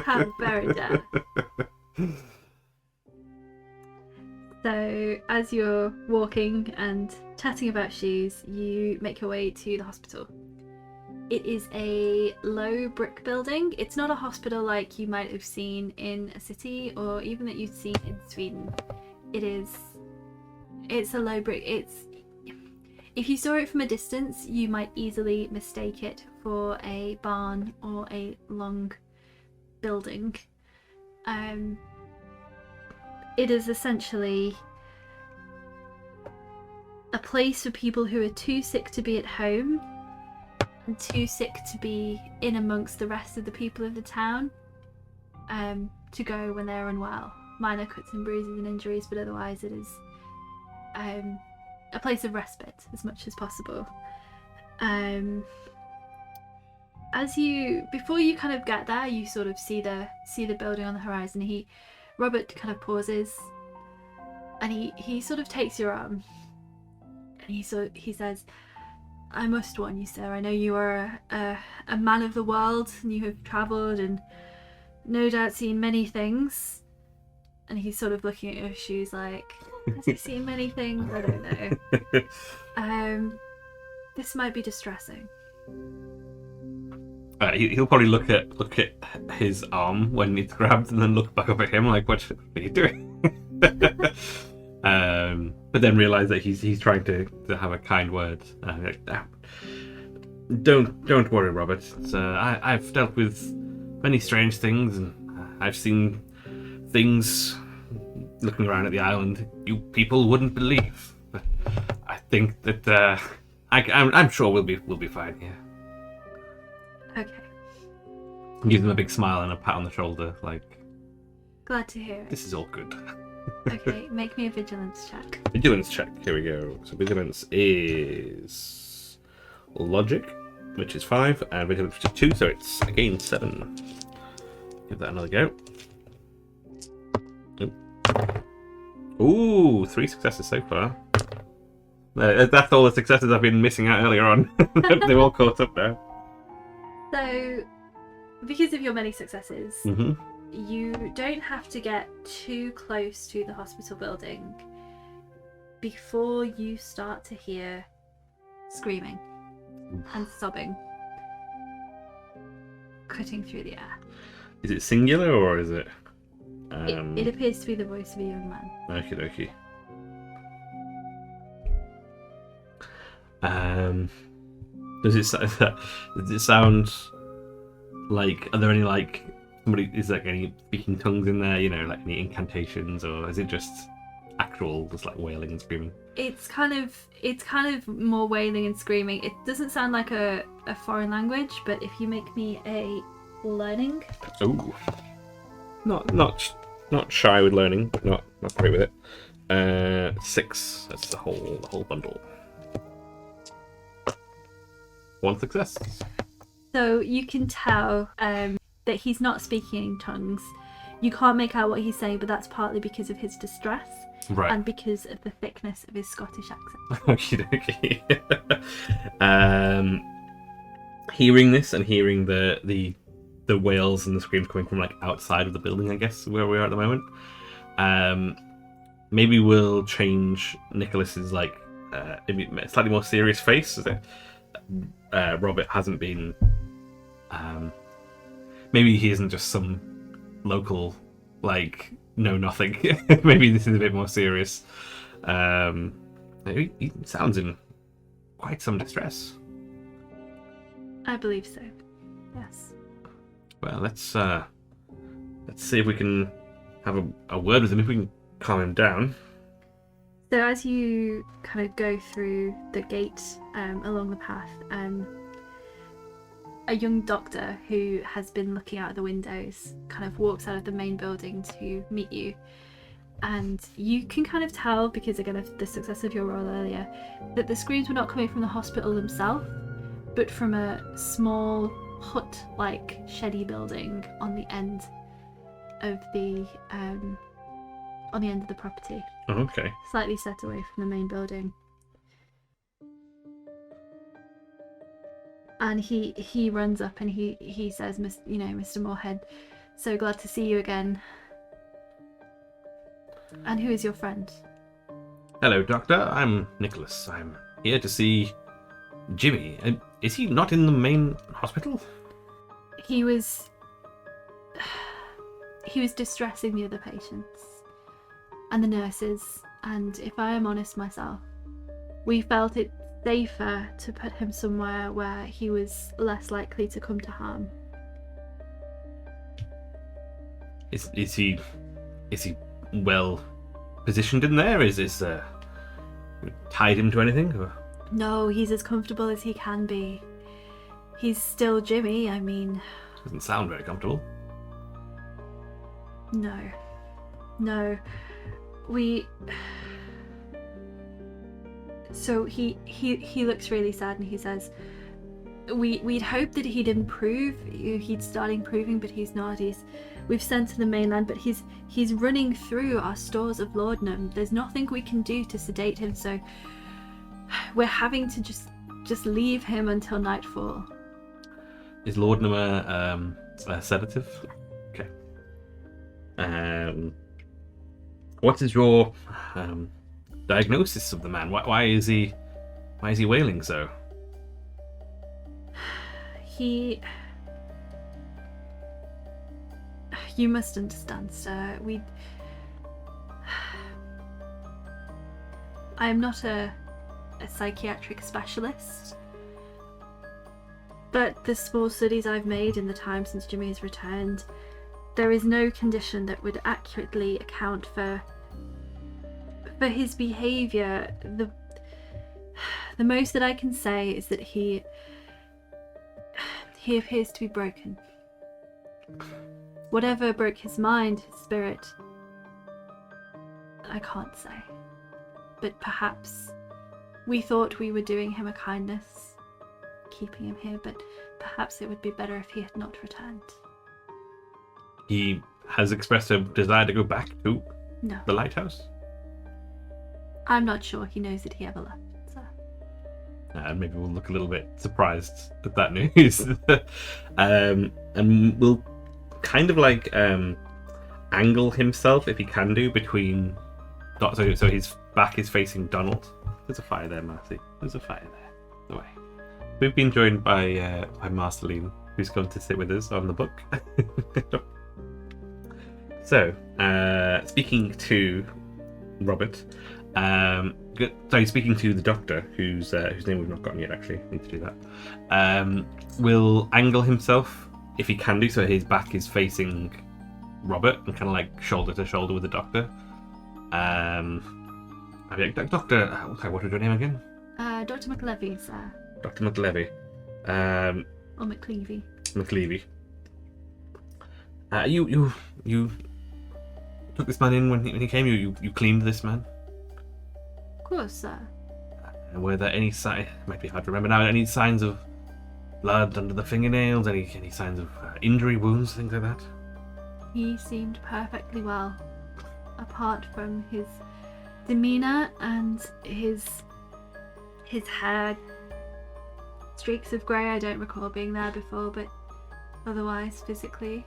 How very dare. So, as you're walking and chatting about shoes, you make your way to the hospital. It is a low brick building. It's not a hospital like you might have seen in a city or even that you've seen in Sweden. It's a low brick. If you saw it from a distance, you might easily mistake it for a barn or a long building. It is essentially a place for people who are too sick to be at home and too sick to be in amongst the rest of the people of the town, to go when they're unwell. Minor cuts and bruises and injuries, but otherwise it is a place of respite as much as possible. Before you kind of get there, you sort of see the building on the horizon. Robert kind of pauses, and he sort of takes your arm, and he says, "I must warn you, sir. I know you are a man of the world, and you have travelled and no doubt seen many things." And he's sort of looking at your shoes like, has he seen many things? I don't know. This might be distressing. He'll probably look at his arm when it's grabbed, and then look back up at him like, "What are you doing?" But then realise that he's trying to have a kind word. Like, don't worry, Robert. I've dealt with many strange things, and I've seen things looking around at the island you people wouldn't believe. But I think that I'm sure we'll be fine here. Okay. Gives him a big smile and a pat on the shoulder, like, Glad to hear it. this is all good. Okay, make me a vigilance check. Vigilance check. Here we go. So vigilance is logic, which is 5, and vigilance, which is 2. So it's again 7. Give that another go. Ooh, 3 successes so far. That's all the successes I've been missing out earlier on. They're all caught up now. So, because of your many successes, Mm-hmm. you don't have to get too close to the hospital building before you start to hear screaming and sobbing cutting through the air. Is it singular or is it? It appears to be the voice of a young man. Okie dokie. Does it sound like? Are there any like somebody? Is there any speaking tongues in there? You know, like any incantations, or is it just actual, just like wailing and screaming? It's kind of more wailing and screaming. It doesn't sound like a foreign language, but if you make me a learning. Oh, not shy with learning, but not great with it. 6. That's the whole bundle. 1 success. So you can tell that he's not speaking in tongues. You can't make out what he's saying, but that's partly because of his distress, Right. and because of the thickness of his Scottish accent. Okie dokie. Hearing this and hearing the wails and the screams coming from like outside of the building, I guess, where we are at the moment. Maybe we'll change Nicholas's like maybe slightly more serious face. Robert hasn't been. Maybe he isn't just some local, like, know nothing. Maybe this is a bit more serious. He sounds in quite some distress. I believe so. Yes. Well, let's see if we can have a word with him, if we can calm him down. So as you kind of go through the gate along the path, a young doctor who has been looking out of the windows kind of walks out of the main building to meet you. And you can kind of tell, because again of the success of your roll earlier, that the screams were not coming from the hospital themselves, but from a small hut-like sheddy building on the end of the property. Oh, okay. Slightly set away from the main building. And he runs up and he says, Mr. Moorhead, so glad to see you again. And who is your friend? Hello, Doctor. I'm Nicholas. I'm here to see Jimmy. Is he not in the main hospital? He was distressing the other patients and the nurses, and if I am honest myself, we felt it safer to put him somewhere where he was less likely to come to harm. Is he well positioned in there? Is tied him to anything? Or? No, he's as comfortable as he can be. He's still Jimmy, I mean... Doesn't sound very comfortable. No. So he looks really sad and he says, we'd hoped that he'd improve, he'd start improving, but he's not. We've sent to the mainland, but he's running through our stores of laudanum. There's nothing we can do to sedate him, so we're having to just leave him until nightfall. Is laudanum a sedative? Yeah. Okay. What is your diagnosis of the man? Why is he wailing so? You must understand, sir. I am not a psychiatric specialist, but the small studies I've made in the time since Jimmy has returned, there is no condition that would accurately account for his behaviour. The most that I can say is that he appears to be broken. Whatever broke his mind, his spirit, I can't say. But perhaps we thought we were doing him a kindness, keeping him here, but perhaps it would be better if he had not returned. He has expressed a desire to go back to the lighthouse? I'm not sure he knows that he ever left, sir. And maybe we'll look a little bit surprised at that news. And we'll kind of like angle himself, if he can do, between... So his back is facing Donald. There's a fire there, Marcy. There's a fire there. Away. We've been joined by Marceline, who's going to sit with us on the book. So, speaking to Robert, speaking to the doctor, whose name we've not gotten yet, actually, need to do that, will angle himself, if he can do, so his back is facing Robert, and kind of like shoulder to shoulder with the doctor. Doctor, what was your name again? Dr. McLevy, sir. Dr. McLevy. Or McLeavy. McLeavy. You took this man in when he came. You cleaned this man. Of course, sir. Were there any signs? Might be hard to remember now. Any signs of blood under the fingernails? Any signs of injury, wounds, things like that? He seemed perfectly well, apart from his demeanour and his hair. Streaks of grey, I don't recall being there before, but otherwise, physically,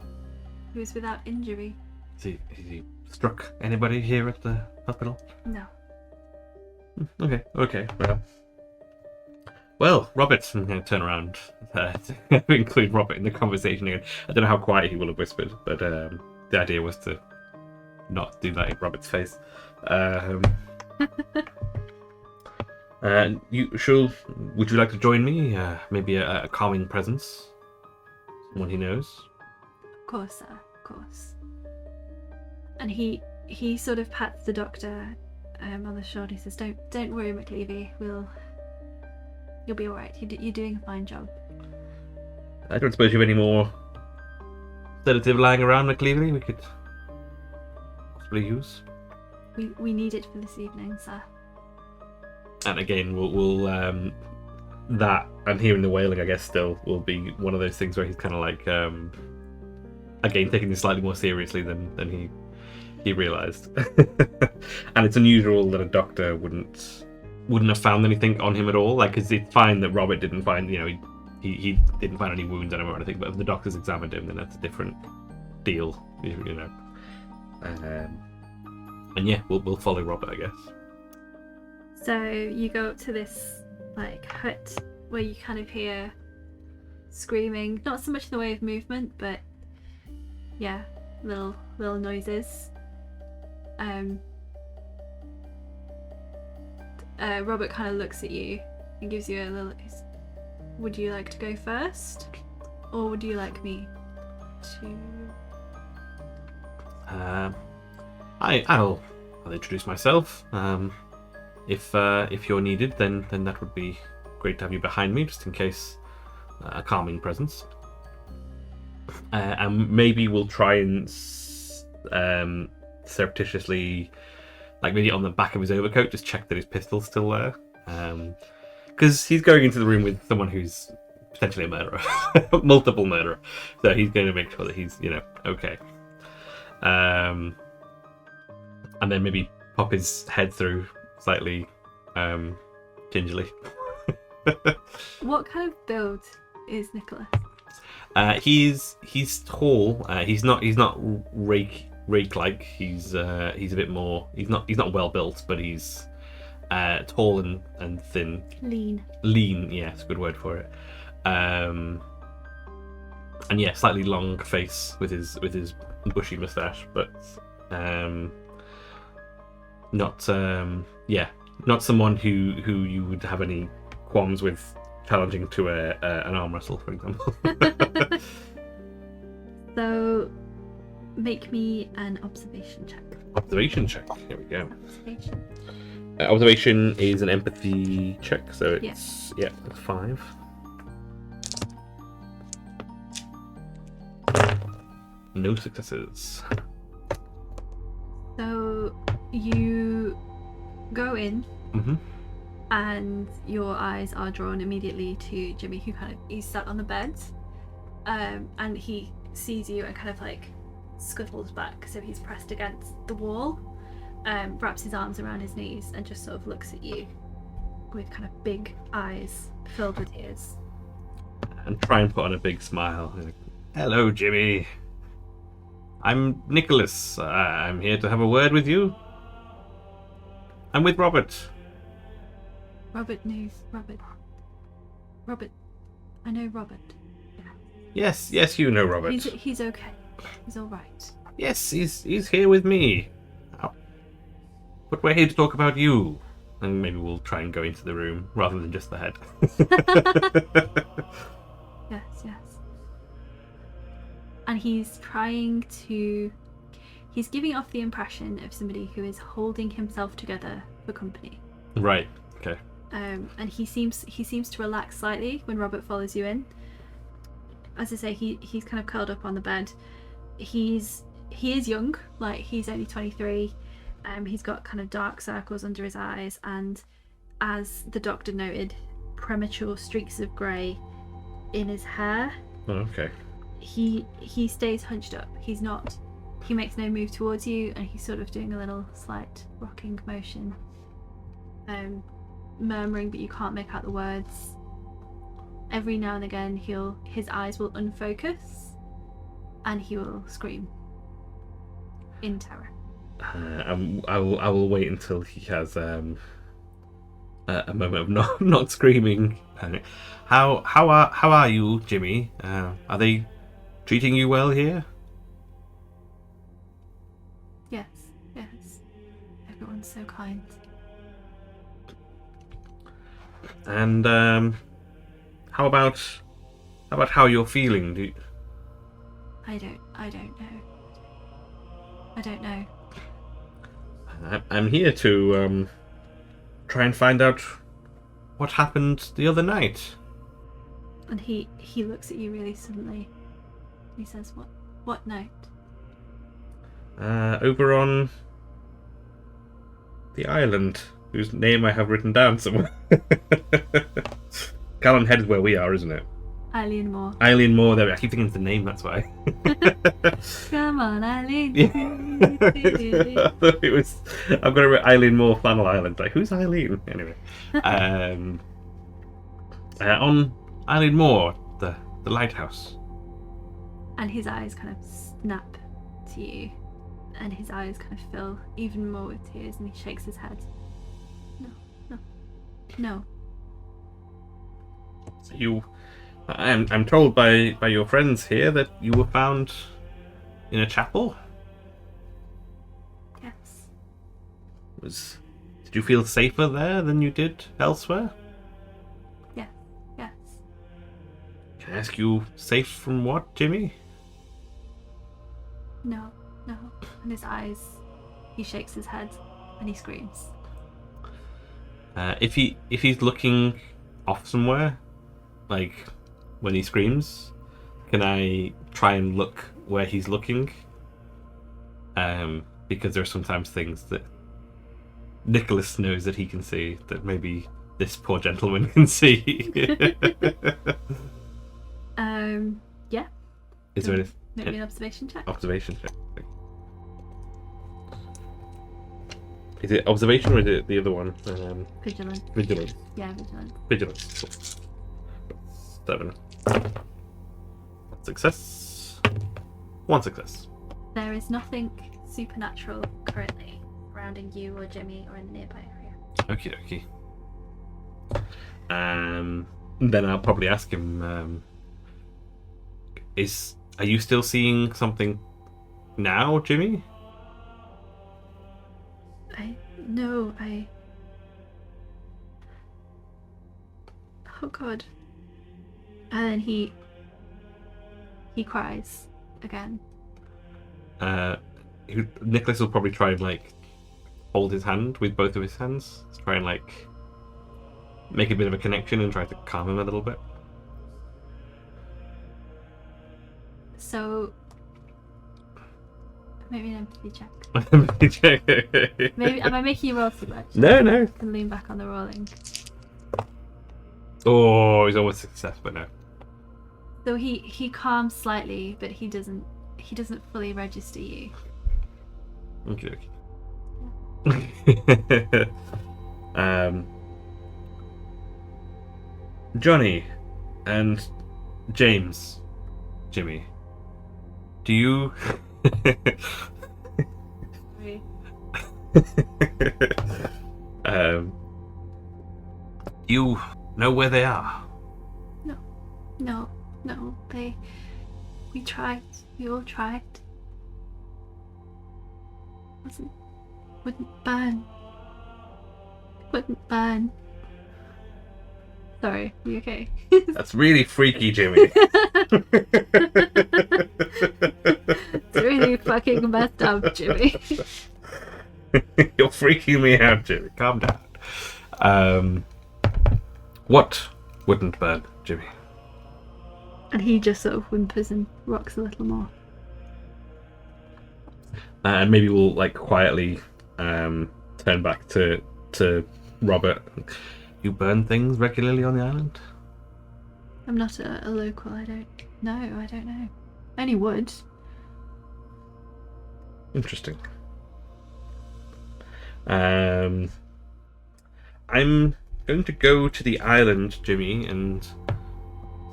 he was without injury. Has he struck anybody here at the hospital? No. Okay, well. Well, Robert, I'm going to turn around to include Robert in the conversation again. I don't know how quiet he will have whispered, but the idea was to not do that in Robert's face. Would you like to join me? Maybe a calming presence? Someone he knows? Of course, sir, of course. And he sort of pats the doctor on the shoulder. He says, Don't worry, McLeavy. You'll be all right. You're doing a fine job. I don't suppose you have any more sedative lying around, McLeavy, we could possibly use. We need it for this evening, sir. And again, we'll that and hearing the wailing, I guess, still will be one of those things where he's kind of like, again, taking this slightly more seriously than he realised. And it's unusual that a doctor wouldn't have found anything on him at all. Like, because it's fine that Robert didn't find, he didn't find any wounds on him or anything, but if the doctors examined him, then that's a different deal, And yeah, we'll follow Robert, I guess. So you go up to this like hut where you kind of hear screaming, not so much in the way of movement, but yeah, little noises. Robert kind of looks at you and gives you a little. Would you like to go first, or would you like me to? I'll introduce myself. If you're needed, then that would be great to have you behind me, just in case a calming presence. And maybe we'll try and surreptitiously, like maybe on the back of his overcoat, just check that his pistol's still there. Because he's going into the room with someone who's potentially a murderer, multiple murderer. So he's going to make sure that he's, okay. And then maybe pop his head through slightly gingerly. What kind of build is Nicholas? He's tall. He's not rake-like. He's a bit more. He's not well built, but he's tall and thin. Lean, yeah, it's a good word for it. And yeah, slightly long face with his bushy moustache, but not someone who you would have any qualms with challenging to an arm wrestle, for example. So make me an observation check. Observation check. Here we go. Observation. Observation is an empathy check, so it's it's 5. No successes. So you go in, Mm-hmm. and your eyes are drawn immediately to Jimmy, who he's sat on the bed, and he sees you and kind of like scuttles back, so he's pressed against the wall, wraps his arms around his knees and just sort of looks at you with kind of big eyes filled with tears. And try and put on a big smile. Hello, Jimmy. I'm Nicholas. I'm here to have a word with you. I'm with Robert. Robert knows Robert. Robert, I know Robert. Yeah. Yes, you know Robert. He's okay. He's all right. Yes, he's here with me. But we're here to talk about you. And maybe we'll try and go into the room rather than just the head. Yes. And he's giving off the impression of somebody who is holding himself together for company. Right. Okay. And he seems to relax slightly when Robert follows you in. As I say, he's kind of curled up on the bed. He is young, like he's only 23. He's got kind of dark circles under his eyes, and as the doctor noted, premature streaks of grey in his hair. Oh, okay. He stays hunched up. He makes no move towards you, and he's sort of doing a little slight rocking motion, murmuring, but you can't make out the words. Every now and again his eyes will unfocus and he will scream in terror. I will wait until he has a a moment of not screaming. How are you, Jimmy? Are they treating you well here? Yes, yes. Everyone's so kind. And how about how you're feeling? I don't know. I don't know. I'm here to try and find out what happened the other night. And he looks at you really suddenly. He says, What night? Over on the island, whose name I have written down somewhere. Callum Head is where we are, isn't it? Eilean Mor. Eilean Mor, there. I keep thinking it's the name, that's why. Come on, Eilean. Yeah. It was. I've got to write Eilean Mor Flannel Island. Like, who's Eilean? Anyway. On Eilean Mor, the lighthouse. And his eyes kind of snap to you. And his eyes kind of fill even more with tears, and he shakes his head. No. So I'm told by your friends here that you were found in a chapel. Yes. Did you feel safer there than you did elsewhere? Yes. Can I ask you, safe from what, Jimmy? No. And his eyes, he shakes his head and he screams. If he's looking off somewhere, like when he screams, can I try and look where he's looking? Because there are sometimes things that Nicholas knows that he can see that maybe this poor gentleman can see. Yeah. Is there anything? Make me an observation check. Observation check. Is it observation or is it the other one? Vigilant. Vigilance. Yeah, vigilant. Vigilance. 7. Success. 1 success. There is nothing supernatural currently surrounding you or Jimmy or in the nearby area. Okie dokie. Then I'll probably ask him, are you still seeing something now, Jimmy? No. Oh God. And then he cries again. Nicholas will probably try and hold his hand with both of his hands, to try and make a bit of a connection and try to calm him a little bit. So maybe an empathy check. Check. Maybe am I making you roll too much? No. I can lean back on the rolling. Oh, he's almost a success, but no. So he calms slightly, but he doesn't fully register you. Okay. Johnny and James, Jimmy, do you you know where they are? No. We tried. We all tried. Wouldn't burn. Sorry, you okay? That's really freaky, Jimmy. It's really fucking messed up, Jimmy. You're freaking me out, Jimmy. Calm down. What wouldn't burn, Jimmy? And he just sort of whimpers and rocks a little more. And maybe we'll quietly turn back to Robert. You burn things regularly on the island? I'm not a local. I don't know. Only wood. Interesting. I'm going to go to the island, Jimmy, and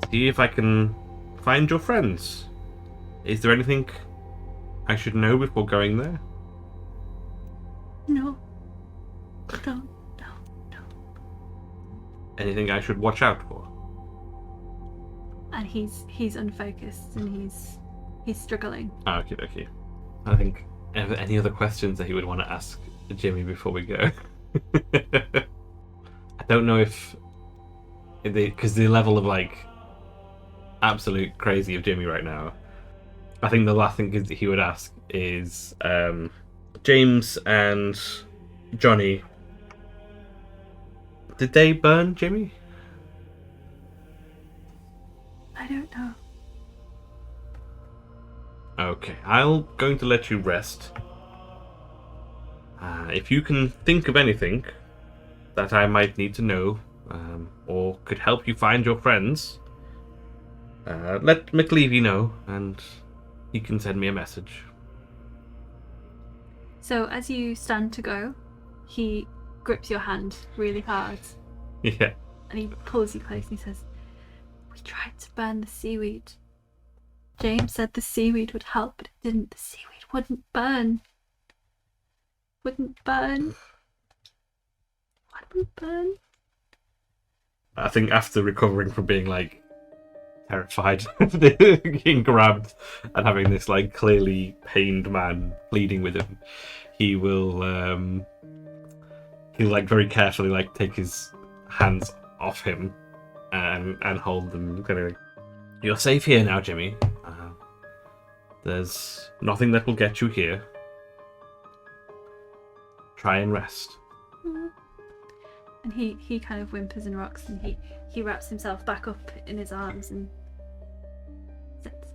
see if I can find your friends. Is there anything I should know before going there? No. Anything I should watch out for? And he's unfocused and he's struggling. Oh, okay. I think any other questions that he would want to ask Jimmy before we go. I don't know if because the level of like absolute crazy of Jimmy right now. I think the last thing that he would ask is James and Johnny. Did they burn Jimmy? I don't know. Okay, I'm going to let you rest. If you can think of anything that I might need to know, or could help you find your friends, let McLeavy know, and he can send me a message. So as you stand to go, he grips your hand really hard. Yeah. And he pulls you close and he says, "We tried to burn the seaweed. James said the seaweed would help, but it didn't. The seaweed wouldn't burn. Wouldn't burn. I think after recovering from being like terrified of getting grabbed and having this like clearly pained man pleading with him, he will he'll like very carefully like take his hands off him and hold them kind of like, "You're safe here now, Jimmy. There's nothing that will get you here. Try and rest." And he kind of whimpers and rocks, and he wraps himself back up in his arms and sits.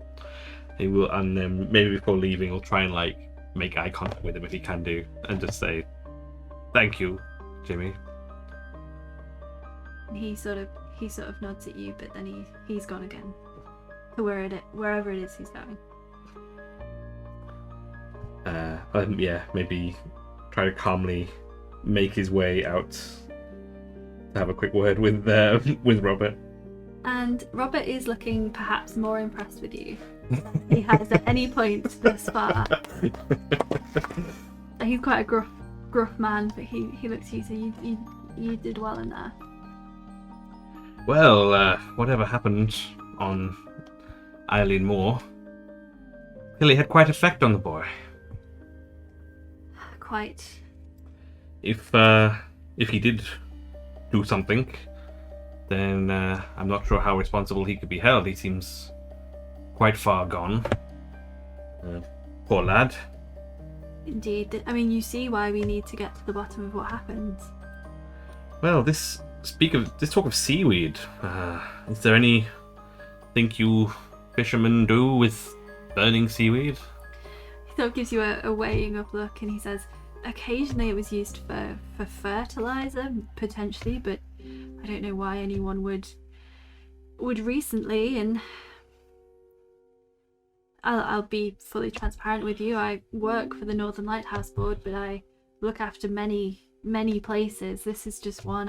He will, and then maybe before leaving, he'll try and like make eye contact with him if he can do, and just say, "Thank you, Jimmy." And he sort of nods at you, but then he's gone again to wherever it is he's going. Yeah, maybe try to calmly make his way out to have a quick word with Robert. And Robert is looking perhaps more impressed with you he has at any point thus far. He's quite a gruff man, but he looks at you, so you did well in there. Well, whatever happened on Eilean Mor clearly had quite effect on the boy. Quite. If he did do something, then I'm not sure how responsible he could be held. He seems quite far gone. Poor lad. Indeed. I mean, you see why we need to get to the bottom of what happened. Well, this talk of seaweed. Is there anything you fishermen do with burning seaweed? He sort of gives you a weighing up look, and he says, occasionally it was used for fertilizer, potentially, but I don't know why anyone would recently. And I'll be fully transparent with you. I work for the Northern Lighthouse Board, but I look after many places. This is just one.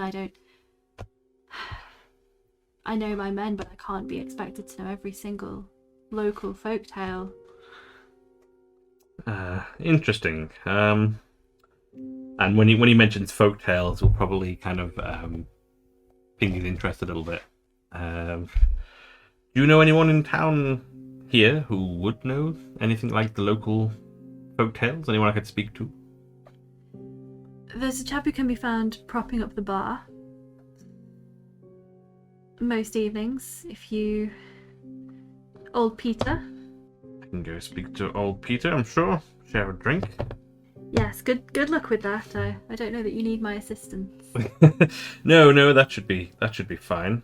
I know my men, but I can't be expected to know every single local folktale. Interesting. And when he mentions folktales, we'll probably kind of pique his interest a little bit. Do you know anyone in town here who would know anything like the local folktales? Anyone I could speak to? There's a chap who can be found propping up the bar most evenings. Old Peter. I can go speak to old Peter, I'm sure. Share a drink. Yes, good luck with that. I don't know that you need my assistance. No, that should be fine.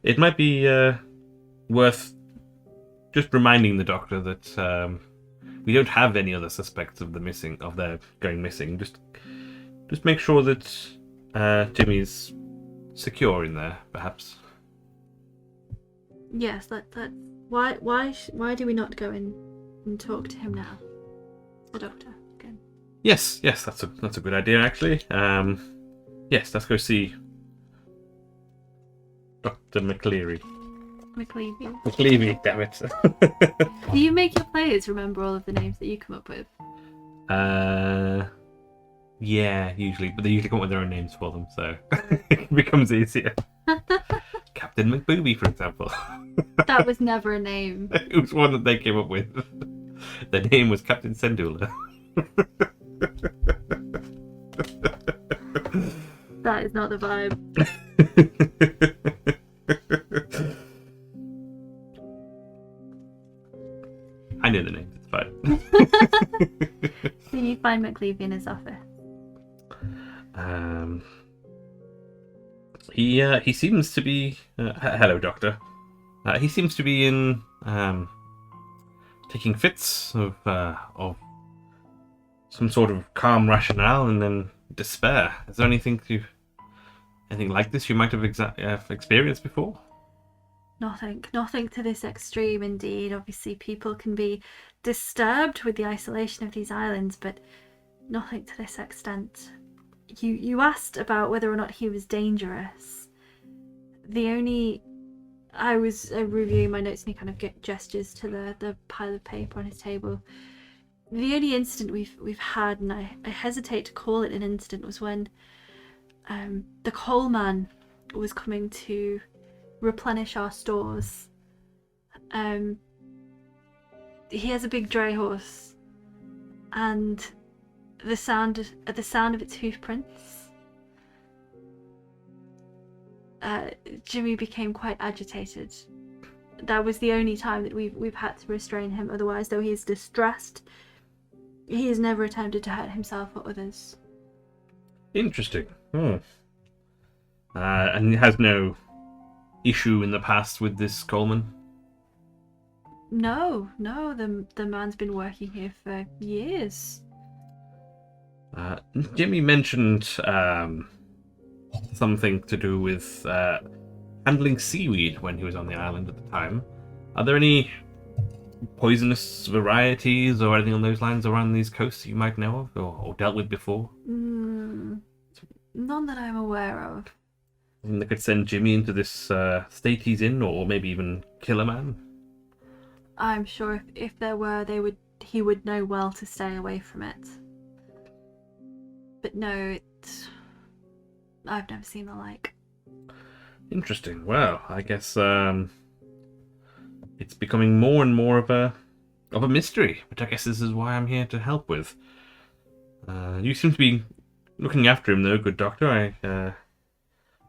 It might be worth just reminding the doctor that we don't have any other suspects of their going missing. Just make sure that Jimmy's secure in there, perhaps. Yes, why do we not go in and talk to him now? The doctor again. Yes, that's a good idea actually. Yes, let's go see Dr. McLeary. McLeavy, damn it. Do you make your players remember all of the names that you come up with? Yeah, usually, but they usually come up with their own names for them, so it becomes easier. Captain McBooby, for example. That was never a name. It was one that they came up with. Their name was Captain Sendula. That is not the vibe. I know the name, it's fine. So you find McLeavy in his office. He seems to be. Hello, Doctor. He seems to be in taking fits of some sort of calm rationale and then despair. Is there anything like this you might have experienced before? Nothing to this extreme indeed. Obviously people can be disturbed with the isolation of these islands, but nothing to this extent. You asked about whether or not he was dangerous. I was reviewing my notes and he kind of gestures to the pile of paper on his table. The only incident we've had, and I hesitate to call it an incident, was when the coal man was coming to replenish our stores. He has a big dray horse, and at the sound of its hoof prints, Jimmy became quite agitated. That was the only time that we've had to restrain him. Otherwise, though he is distressed, he has never attempted to hurt himself or others. Interesting. And he has no issue in the past with this Coleman? No, the man's been working here for years. Jimmy mentioned something to do with handling seaweed when he was on the island at the time. Are there any poisonous varieties or anything on those lines around these coasts you might know of or dealt with before? None that I'm aware of. And they could send Jimmy into this state he's in, or maybe even kill a man? I'm sure if there were, he would know well to stay away from it. But no, I've never seen the like. Interesting. Well, I guess it's becoming more and more of a mystery, which I guess this is why I'm here to help with. You seem to be looking after him, though, good doctor.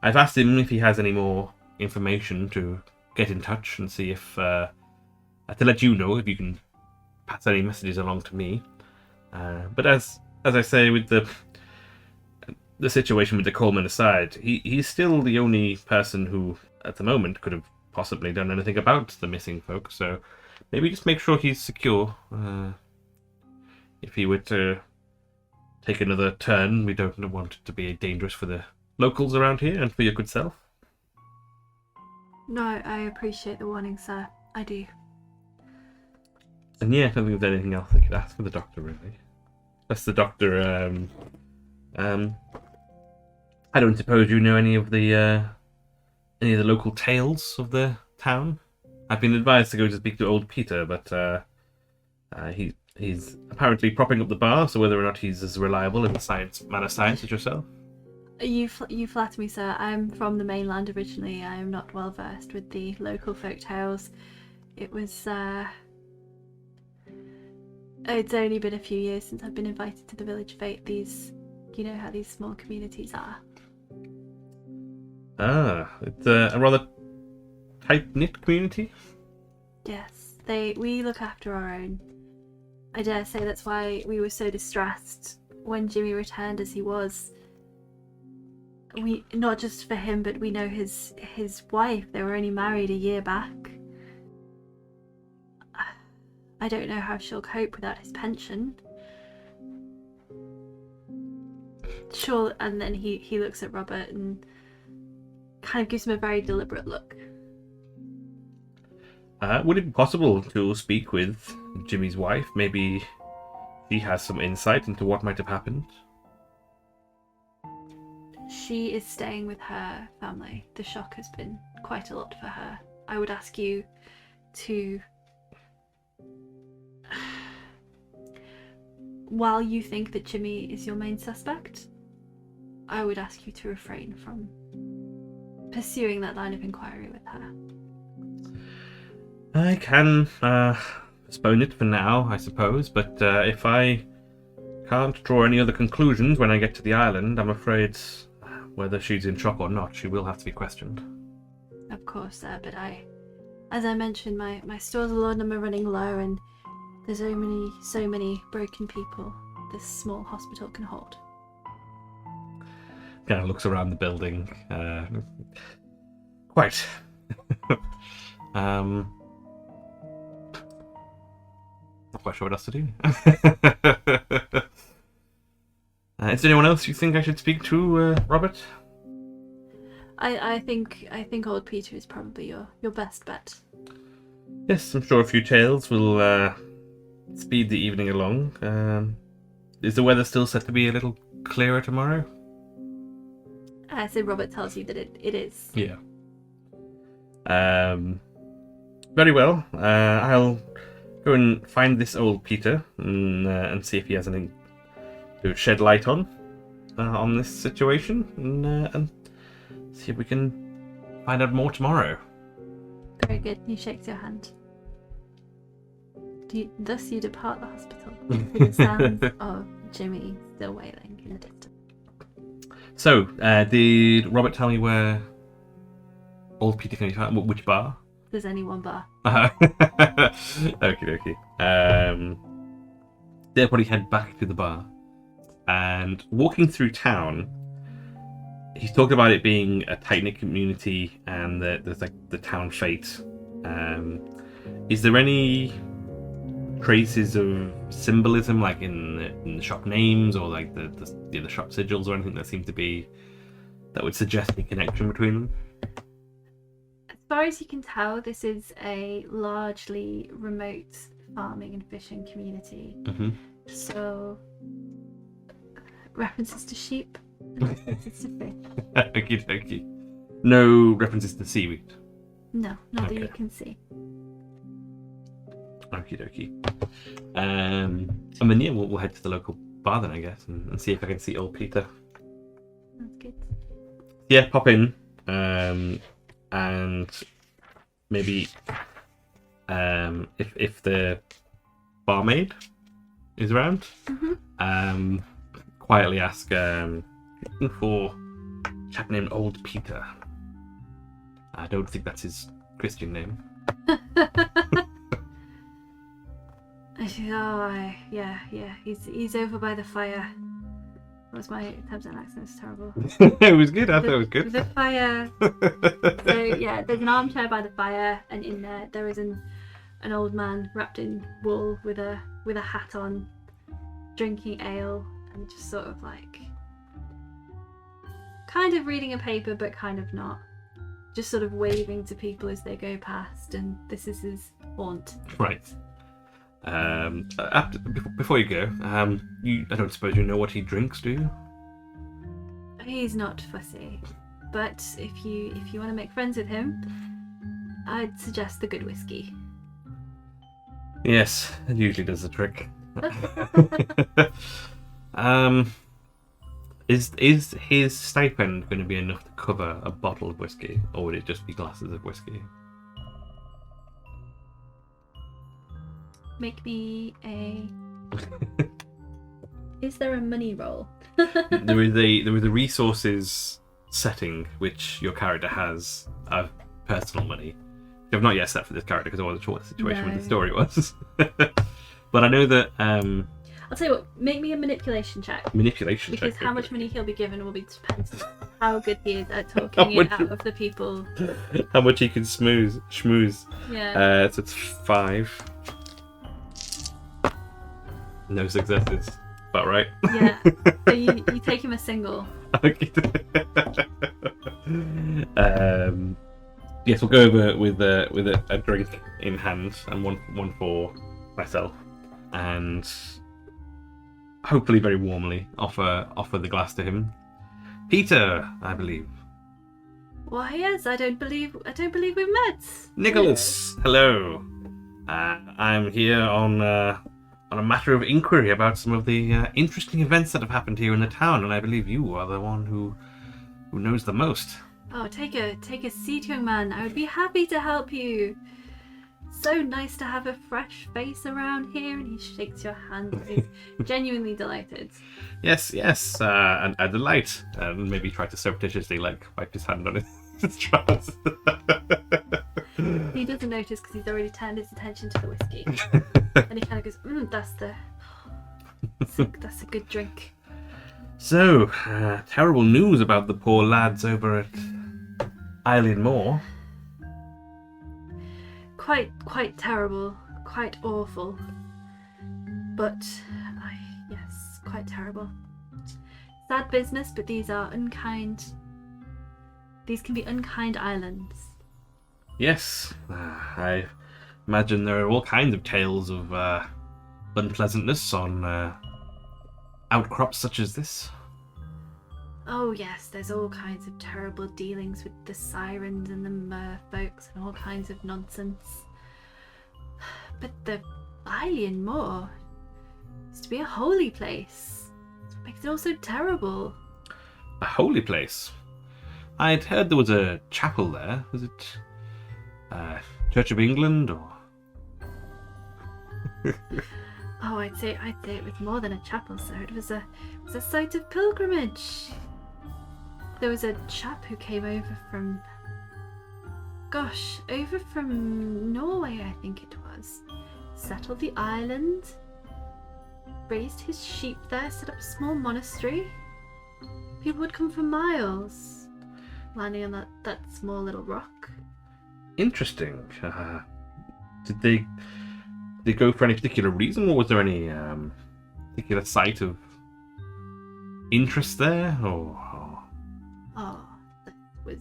I've asked him if he has any more information to get in touch and see if to let you know if you can pass any messages along to me. But as I say, with the situation with the Coleman aside, he's still the only person who, at the moment, could have possibly done anything about the missing folk. So maybe just make sure he's secure. If he were to take another turn, we don't want it to be dangerous for the locals around here and for your good self. No, I appreciate the warning, sir. I do. And yeah, I don't think there's anything else I could ask for the doctor, really. Unless the doctor, I don't suppose you know any of the local tales of the town? I've been advised to go to speak to old Peter, but he's apparently propping up the bar, so whether or not he's as reliable in the man of science as yourself. You flatter me, sir. I'm from the mainland originally. I am not well versed with the local folk tales. It was it's only been a few years since I've been invited to the village fete. You know how these small communities are. It's a rather tight-knit community? Yes, we look after our own. I dare say that's why we were so distressed when Jimmy returned as he was. We, not just for him, but we know his wife. They were only married a year back. I don't know how she'll cope without his pension. Sure, and then he looks at Robert and kind of gives him a very deliberate look. Would it be possible to speak with Jimmy's wife? Maybe she has some insight into what might have happened? She is staying with her family. The shock has been quite a lot for her. I would ask you to... While you think that Jimmy is your main suspect, I would ask you to refrain from pursuing that line of inquiry with her? I can postpone it for now, I suppose, but if I can't draw any other conclusions when I get to the island, I'm afraid whether she's in shock or not, she will have to be questioned. Of course, sir, but as I mentioned, my store's laudanum are running low, and there's so many broken people this small hospital can hold. Kind of looks around the building. Quite. Not quite sure what else to do. Is there anyone else you think I should speak to, Robert? I think old Peter is probably your best bet. Yes, I'm sure a few tales will speed the evening along. Is the weather still set to be a little clearer tomorrow? So Robert tells you that it is. Yeah. Very well. I'll go and find this old Peter and see if he has anything to shed light on this situation, and see if we can find out more tomorrow. Very good. He shakes your hand. Thus you depart the hospital with the sounds of Jimmy still wailing in the distance. So, did Robert tell me where old Peter can be found? Which bar? There's only one bar. Okie dokie. They'll probably head back to the bar. And walking through town, he's talked about it being a tight-knit community and that there's like the town fete. Is there any traces of symbolism, like in the shop names or like the shop sigils or anything that seem to be that would suggest a connection between them? As far as you can tell, this is a largely remote farming and fishing community. Mm-hmm. So references to sheep, references to fish. Okie dokie. No references to seaweed. No, not that you can see. Okie dokie. And then yeah, we'll head to the local bar then, I guess, and see if I can see old Peter. That's good. Yeah, pop in, and maybe if the barmaid is around, quietly ask looking for a chap named Old Peter. I don't think that's his Christian name. Yeah. He's over by the fire. What was my attempt at an accent? It's terrible. It was good. I thought it was good. The fire. So yeah, there's an armchair by the fire, and in there is an old man wrapped in wool with a hat on, drinking ale and just sort of like kind of reading a paper, but kind of not. Just sort of waving to people as they go past, and this is his haunt. Right. Before you go, I don't suppose you know what he drinks, do you? He's not fussy, but if you want to make friends with him, I'd suggest the good whiskey. Yes, it usually does the trick. Is his stipend going to be enough to cover a bottle of whiskey, or would it just be glasses of whiskey? Make me a. Is there a money roll? there is a resources setting which your character has of personal money. I've not yet set for this character because I wasn't sure what the situation with the story was. But I know that. I'll tell you what. Make me a manipulation check. Manipulation check. Because how much money he'll be given will be depends on how good he is at talking it out of the people. How much he can schmooze. Yeah. So it's 5. No successes. About right? Yeah. So you take him a single. Okay. Yes, we'll go over with a drink in hand and one for myself, and hopefully very warmly offer the glass to him. Peter, I believe. Why, yes, I don't believe we've met. Nicholas, hello. I'm here on a matter of inquiry about some of the interesting events that have happened here in the town, and I believe you are the one who knows the most. Oh, take a seat, young man. I would be happy to help you. So nice to have a fresh face around here. And he shakes your hand. He's genuinely delighted. Yes, and a delight. And maybe try to surreptitiously wipe his hand on his trousers. He doesn't notice because he's already turned his attention to the whiskey. And he kind of goes, that's a good drink. So, terrible news about the poor lads over at Eilean Mor. Quite terrible, quite awful. But, yes, quite terrible. Sad business, but these are unkind. These can be unkind islands. Yes, I imagine there are all kinds of tales of unpleasantness on outcrops such as this. Oh yes, there's all kinds of terrible dealings with the sirens and the merfolks and all kinds of nonsense. But the Eilean Mor is to be a holy place. That's what makes it all so terrible. A holy place? I'd heard there was a chapel there. Was it Church of England or? Oh, I'd say it was more than a chapel, sir. It was a site of pilgrimage. There was a chap who came over from Norway, I think it was. Settled the island, raised his sheep there, set up a small monastery. People would come for miles, landing on that small little rock. Interesting. Did they go for any particular reason, or was there any particular site of interest there, or? Oh, this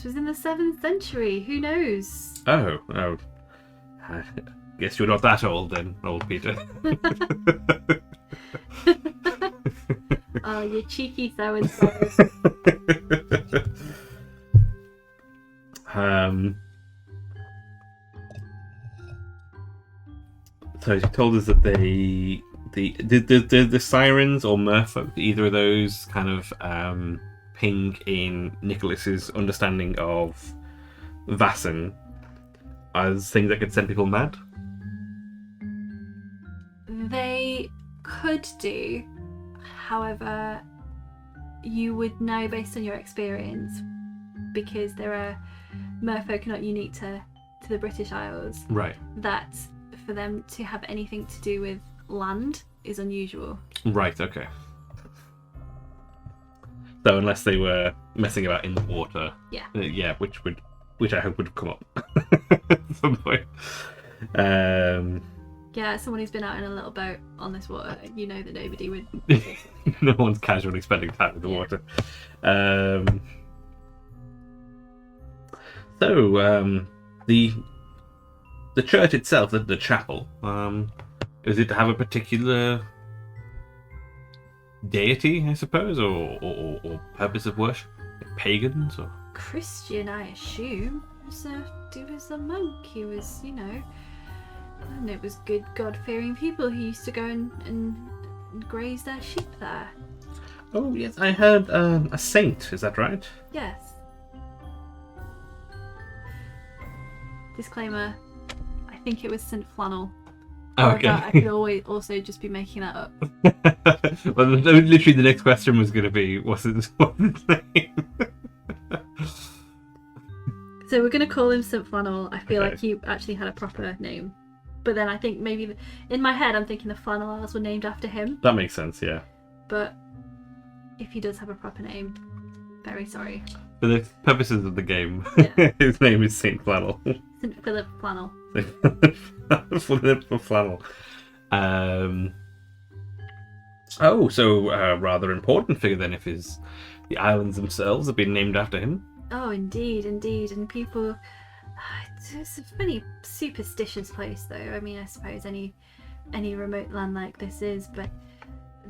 was in the 7th century. Who knows? Oh. I guess you're not that old then, old Peter. Oh, you cheeky so-and-so. So you told us that the sirens or merfolk, either of those kind of ping in Nicholas's understanding of Vaesen as things that could send people mad? They could do. However, you would know based on your experience, because there are merfolk not unique to the British Isles, right, that for them to have anything to do with land is unusual. Right, okay. So unless they were messing about in the water, yeah, which I hope would come up at some point. Yeah, someone who's been out in a little boat on this water, you know that nobody would. No one's casually spending time in the water. So the church itself, the chapel, is it to have a particular deity, I suppose, or purpose of worship? Like pagans or Christian, I assume. He was a monk. He was, and it was good God-fearing people who used to go and graze their sheep there. Oh yes, I heard a saint. Is that right? Yes. Disclaimer: I think it was St. Flannel. Okay. I could always also just be making that up. Well, literally, the next question was going to be, what's his name? So we're going to call him St. Flannel. I feel Okay. like he actually had a proper name. But then I think maybe, in my head, I'm thinking the Flannel Isles were named after him. That makes sense, yeah. But if he does have a proper name, very sorry. For the purposes of the game, Yeah. his name is Saint Flannel. St. Philip Flannel. Philip Flannel. So rather important figure then, if the islands themselves have been named after him. Oh, indeed. And people... It's a pretty superstitious place, though. I mean, I suppose any remote land like this is, but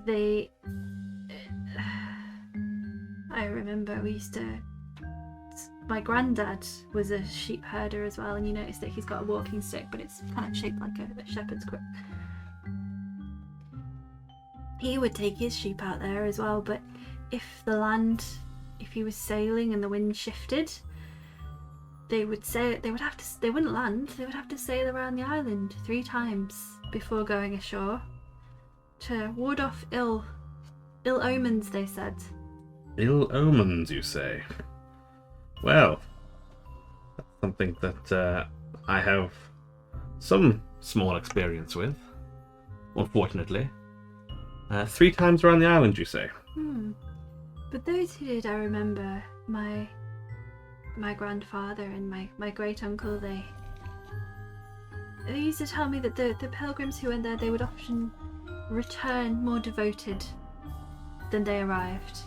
they... I remember we used to... My granddad was a sheep herder as well, and you notice that he's got a walking stick, but it's kind of shaped like a shepherd's crook. He would take his sheep out there as well, but if the land if he was sailing and the wind shifted, they wouldn't land. They would have to sail around the island 3 times before going ashore to ward off ill omens, they said. Ill omens, you say? Well, that's something that I have some small experience with, unfortunately. 3 times around the island, you say? But those who did, I remember my grandfather and my great uncle, they used to tell me that the pilgrims who went there, they would often return more devoted than they arrived.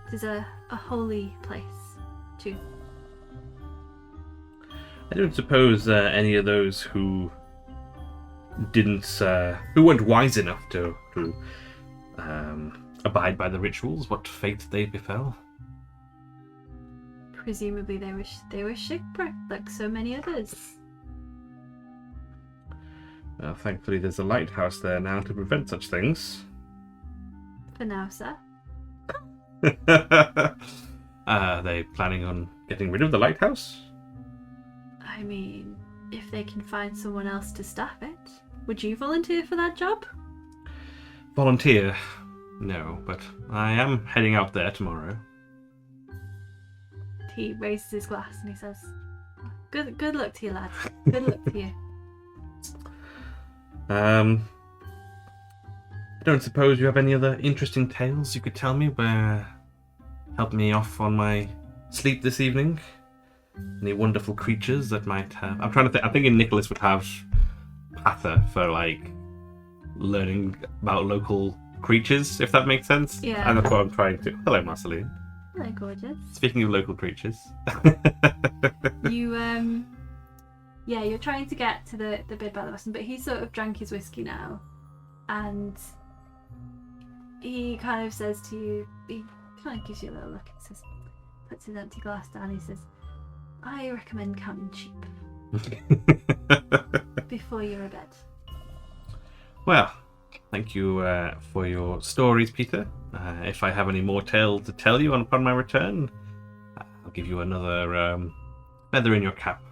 It is a holy place too. I don't suppose any of those who weren't wise enough to abide by the rituals, what fate they befell. Presumably they were shipwrecked like so many others. Well, thankfully there's a lighthouse there now to prevent such things. For now, sir. Are they planning on getting rid of the lighthouse? I mean, if they can find someone else to staff it. Would you volunteer for that job? Volunteer? No, but I am heading out there tomorrow. He raises his glass and he says, Good luck to you, lad. Good luck to you. I don't suppose you have any other interesting tales you could tell me where help me off on my sleep this evening? Any wonderful creatures that might have... I'm trying to think. I'm thinking Nicholas would have Pather for, like, learning about local creatures, if that makes sense. Yeah. And that's what I'm trying to... Hello, Marceline. Hello, gorgeous. Speaking of local creatures. You're trying to get to the bit about the Vaesen, but he sort of drank his whiskey now. And he kind of says to you, he kind of gives you a little look and says, puts his empty glass down, he says, I recommend counting sheep before you're abed. Well, thank you for your stories, Peter. If I have any more tales to tell you upon my return, I'll give you another feather in your cap.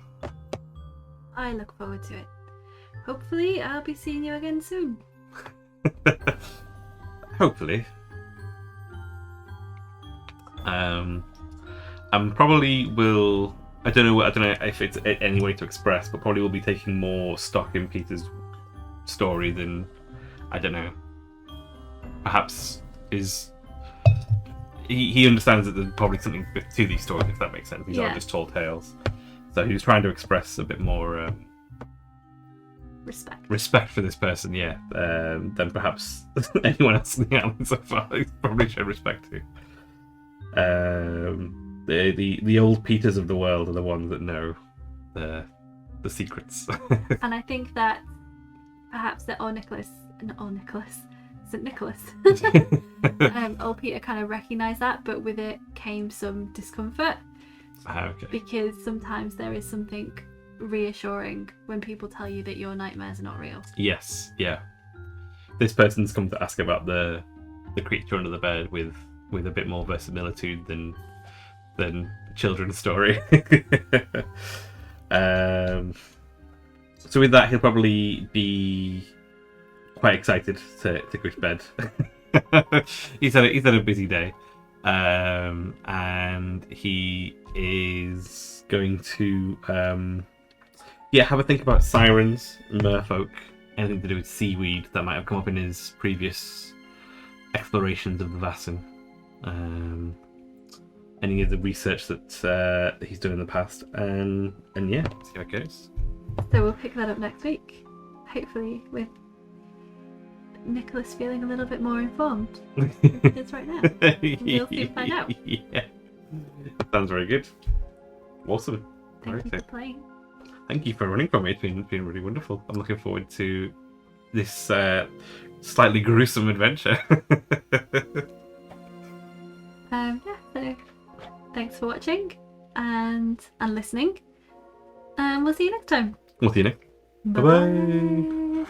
I look forward to it. Hopefully, I'll be seeing you again soon. Hopefully. Probably will. I don't know if it's any way to express, but probably will be taking more stock in Peter's story than, I don't know. Perhaps he understands that there's probably something to these stories, if that makes sense. These aren't just tall tales. So he was trying to express a bit more respect for this person, than perhaps anyone else in the island so far. He's probably shown respect to. The old Peters of the world are the ones that know the secrets. And I think that perhaps that St. Nicholas, old Peter kind of recognised that, but with it came some discomfort. Okay. Because sometimes there is something reassuring when people tell you that your nightmares are not real. Yes, yeah. This person's come to ask about the creature under the bed with a bit more verisimilitude than children's story. So with that, he'll probably be quite excited to go to bed. he's had a busy day, and he is going to have a think about sirens, merfolk, anything to do with seaweed that might have come up in his previous explorations of the Vaesen. Any of the research that he's done in the past, and see how it goes. So we'll pick that up next week, hopefully with Nicholas feeling a little bit more informed than he is right now. We'll soon find out. Yeah, sounds very good. Awesome. Thank you for playing. Thank you for running from it. It's been really wonderful. I'm looking forward to this slightly gruesome adventure. So thanks for watching and listening. And we'll see you next time. We'll see you next. Bye-bye.